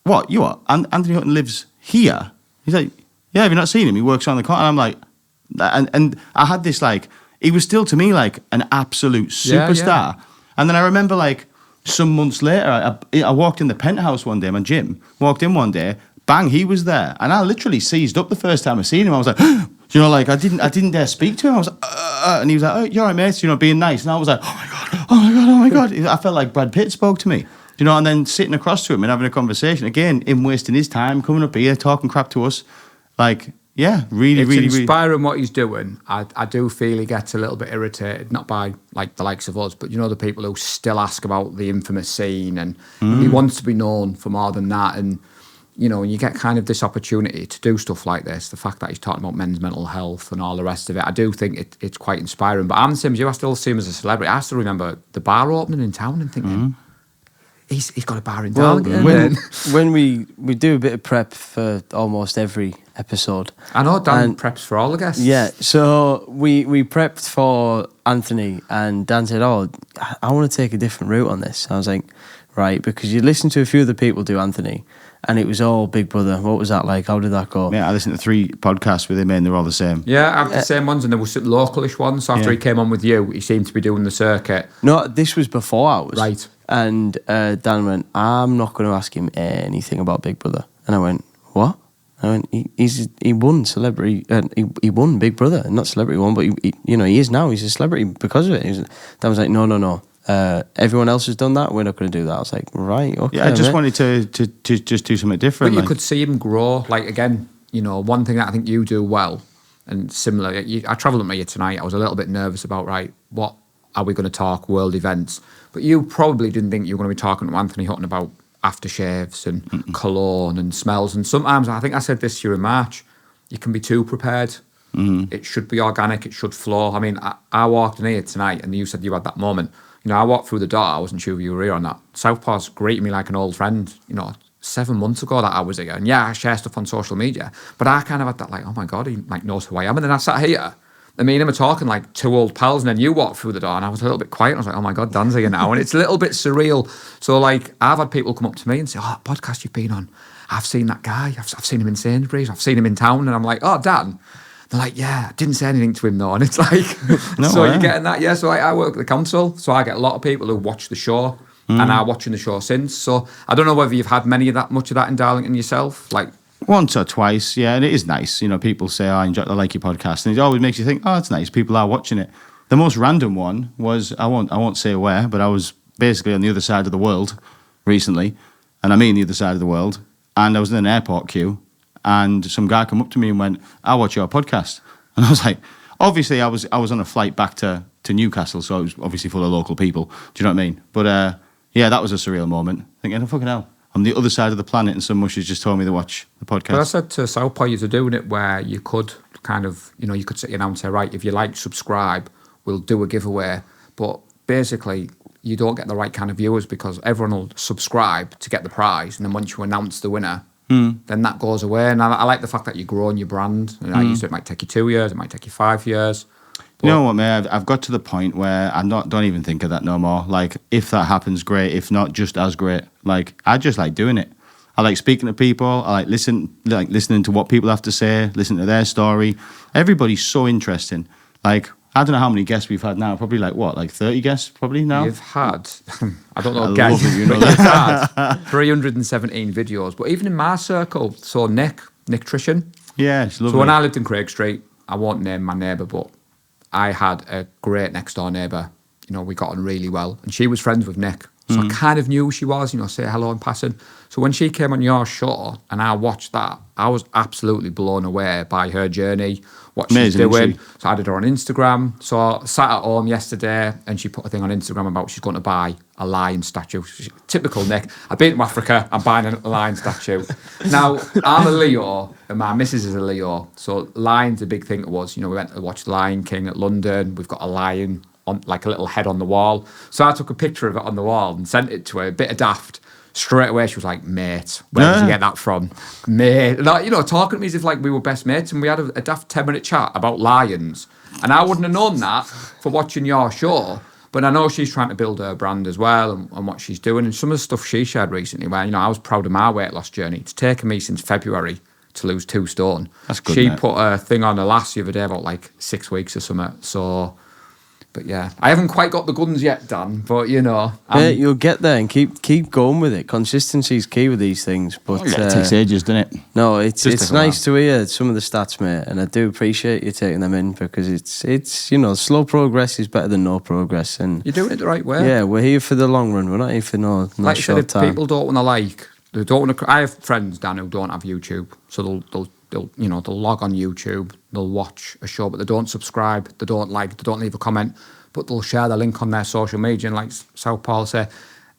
"What? Anthony Hutton lives here?" He's like, "Yeah, have you not seen him? He works on the corner." And I'm like, and I had this like, he was still to me like an absolute superstar. Yeah. And then I remember like some months later, I walked in the Penthouse one day, my gym, walked in one day, bang, he was there, and I literally seized up the first time I seen him. I was like, I didn't dare speak to him. I was like, and he was like, "Oh, you're all right, mate," being nice. And I was like, oh my God. I felt like Brad Pitt spoke to me, and then sitting across to him and having a conversation, again, him wasting his time, coming up here, talking crap to us. Like, yeah, really, it's really, inspiring what he's doing. I do feel he gets a little bit irritated, not by like the likes of us, but the people who still ask about the infamous scene, and he wants to be known for more than that. And you know, you get kind of this opportunity to do stuff like this. The fact that he's talking about men's mental health and all the rest of it, I do think it's quite inspiring. But I'm the same as you. I still see him as a celebrity. I still remember the bar opening in town and thinking, he's got a bar in Darlington. When we do a bit of prep for almost every episode. I know Dan preps for all the guests. Yeah, so we prepped for Anthony, and Dan said, "Oh, I want to take a different route on this." I was like, "Right," because you listen to a few of the people do Anthony, and it was all Big Brother. What was that like? How did that go? Yeah, I listened to 3 podcasts with him, and they're all the same. Yeah, I have the same ones, and there were some localish ones. So after he came on with you, he seemed to be doing the circuit. No, this was before ours. Right. And Dan went, "I'm not going to ask him anything about Big Brother." And I went, "What?" I went, he won celebrity, he won Big Brother, not celebrity one, but he is now. He's a celebrity because of it. Dan was like, no. Everyone else has done that. We're not going to do that. I was like, right, okay. Yeah, I just wanted to just do something different. But you could see him grow. Like, again, you know, one thing that I think you do well, and similar, I travelled up here tonight. I was a little bit nervous about, right, what are we going to talk world events? But you probably didn't think you were going to be talking to Anthony Hutton about aftershaves and cologne and smells. And sometimes, I think I said this to you in March, you can be too prepared. It should be organic. It should flow. I mean, I walked in here tonight and you said you had that moment. You know, I walked through the door. I wasn't sure if you were here or not. Southpaw's greeted me like an old friend, you know, 7 months ago that I was here. And yeah, I share stuff on social media. But I kind of had that like, oh my God, he like knows who I am. And then I sat here. I mean, him are talking like 2 old pals, and then you walked through the door, and I was a little bit quiet. I was like, "Oh my God, Dan's here now," and it's a little bit surreal. So, like, I've had people come up to me and say, "Oh, that podcast you've been on, I've seen that guy. I've seen him in Sainsbury's. I've seen him in town," and I'm like, "Oh, Dan." They're like, "Yeah, I didn't say anything to him though," and it's like, so you're getting that, yeah. So I work at the council, so I get a lot of people who watch the show and are watching the show since. So I don't know whether you've had much of that in Darlington yourself, like. Once or twice, yeah, and it is nice. You know, people say, I like your podcast, and it always makes you think, oh, it's nice. People are watching it. The most random one was, I won't say where, but I was basically on the other side of the world recently, and I mean the other side of the world, and I was in an airport queue, and some guy came up to me and went, "I watch your podcast," and I was like, obviously, I was on a flight back to Newcastle, so it was obviously full of local people. Do you know what I mean? But yeah, that was a surreal moment. Thinking, oh, fucking hell. I'm the other side of the planet, and some mushes just told me to watch the podcast. But I said to Southpaw, you're doing it where you could kind of, you know, you could sit down and say, right, if you like, subscribe, we'll do a giveaway. But basically, you don't get the right kind of viewers because everyone will subscribe to get the prize, and then once you announce the winner, then that goes away. And I like the fact that you're growing your brand. And like you said, it might take you 2 years, it might take you 5 years. But you know what, mate? I've got to the point where don't even think of that no more. Like, if that happens, great. If not, just as great. Like, I just like doing it. I like speaking to people. I like listening to what people have to say, listening to their story. Everybody's so interesting. Like, I don't know how many guests we've had now. Probably like 30 guests probably now. You've had, I don't know, I guests, love it, you know but you've had 317 videos. But even in my circle, so Nick Trishon. Yeah, it's lovely. So when I lived in Craig Street, I won't name my neighbour, but I had a great next door neighbour. You know, we got on really well. And she was friends with Nick. So I kind of knew who she was, you know, say hello in passing. So when she came on your show and I watched that, I was absolutely blown away by her journey, what she's doing. So I did her on Instagram. So I sat at home yesterday and she put a thing on Instagram about she's going to buy a lion statue. Typical Nick. I've been to Africa, I'm buying a lion statue. Now, I'm a Leo and my missus is a Leo. So lion's a big thing to us. You know, we went to watch Lion King at London. We've got a lion on like a little head on the wall. So I took a picture of it on the wall and sent it to her, a bit of daft. Straight away, she was like, "Mate, where did you get that from?" Mate, like, you know, talking to me as if like we were best mates, and we had a daft 10-minute chat about lions. And I wouldn't have known that for watching your show, but I know she's trying to build her brand as well and what she's doing. And some of the stuff she shared recently, where, you know, I was proud of my weight loss journey. It's taken me since February to lose 2 stone. That's good, She mate. put a thing on the last the other day about like 6 weeks or something. So... But yeah, I haven't quite got the guns yet, Dan. But you know, yeah, you'll get there and keep going with it. Consistency is key with these things. But it takes ages, doesn't it? No, it's Just nice to hear some of the stats, mate, and I do appreciate you taking them in because it's you know, slow progress is better than no progress, and you're doing it the right way. Yeah, we're here for the long run. We're not here for no like short if time. People don't want to they don't want to. I have friends, Dan, who don't have YouTube, so they'll you know, they'll log on YouTube, they'll watch a show, but they don't subscribe, they don't like, they don't leave a comment. But they'll share the link on their social media, and like Southpaw say,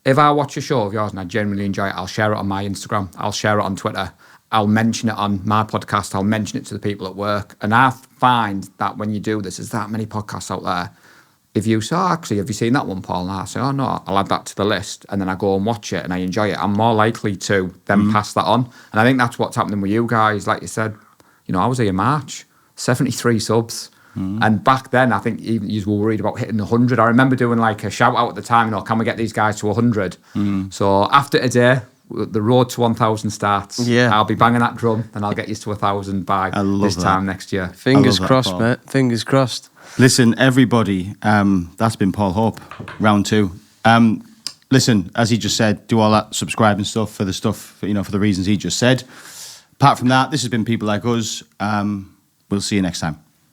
if I watch a show of yours and I genuinely enjoy it, I'll share it on my Instagram. I'll share it on Twitter. I'll mention it on my podcast. I'll mention it to the people at work. And I find that when you do this, there's that many podcasts out there. If you say, actually, have you seen that one, Paul? And I say, oh, no, I'll add that to the list. And then I go and watch it and I enjoy it. I'm more likely to then pass that on. And I think that's what's happening with you guys. Like you said, I was here in March, 73 subs. And back then, I think even you were worried about hitting 100. I remember doing like a shout out at the time, can we get these guys to 100? So after today, the road to 1,000 starts. Yeah. I'll be banging that drum and I'll get you to 1,000 by this time next year. Fingers that, crossed, Paul. mate. Fingers crossed. Listen, everybody, that's been Paul Hope, round 2. Listen, as he just said, do all that subscribing stuff for the stuff, for the reasons he just said. Apart from that, this has been People Like Us. We'll see you next time.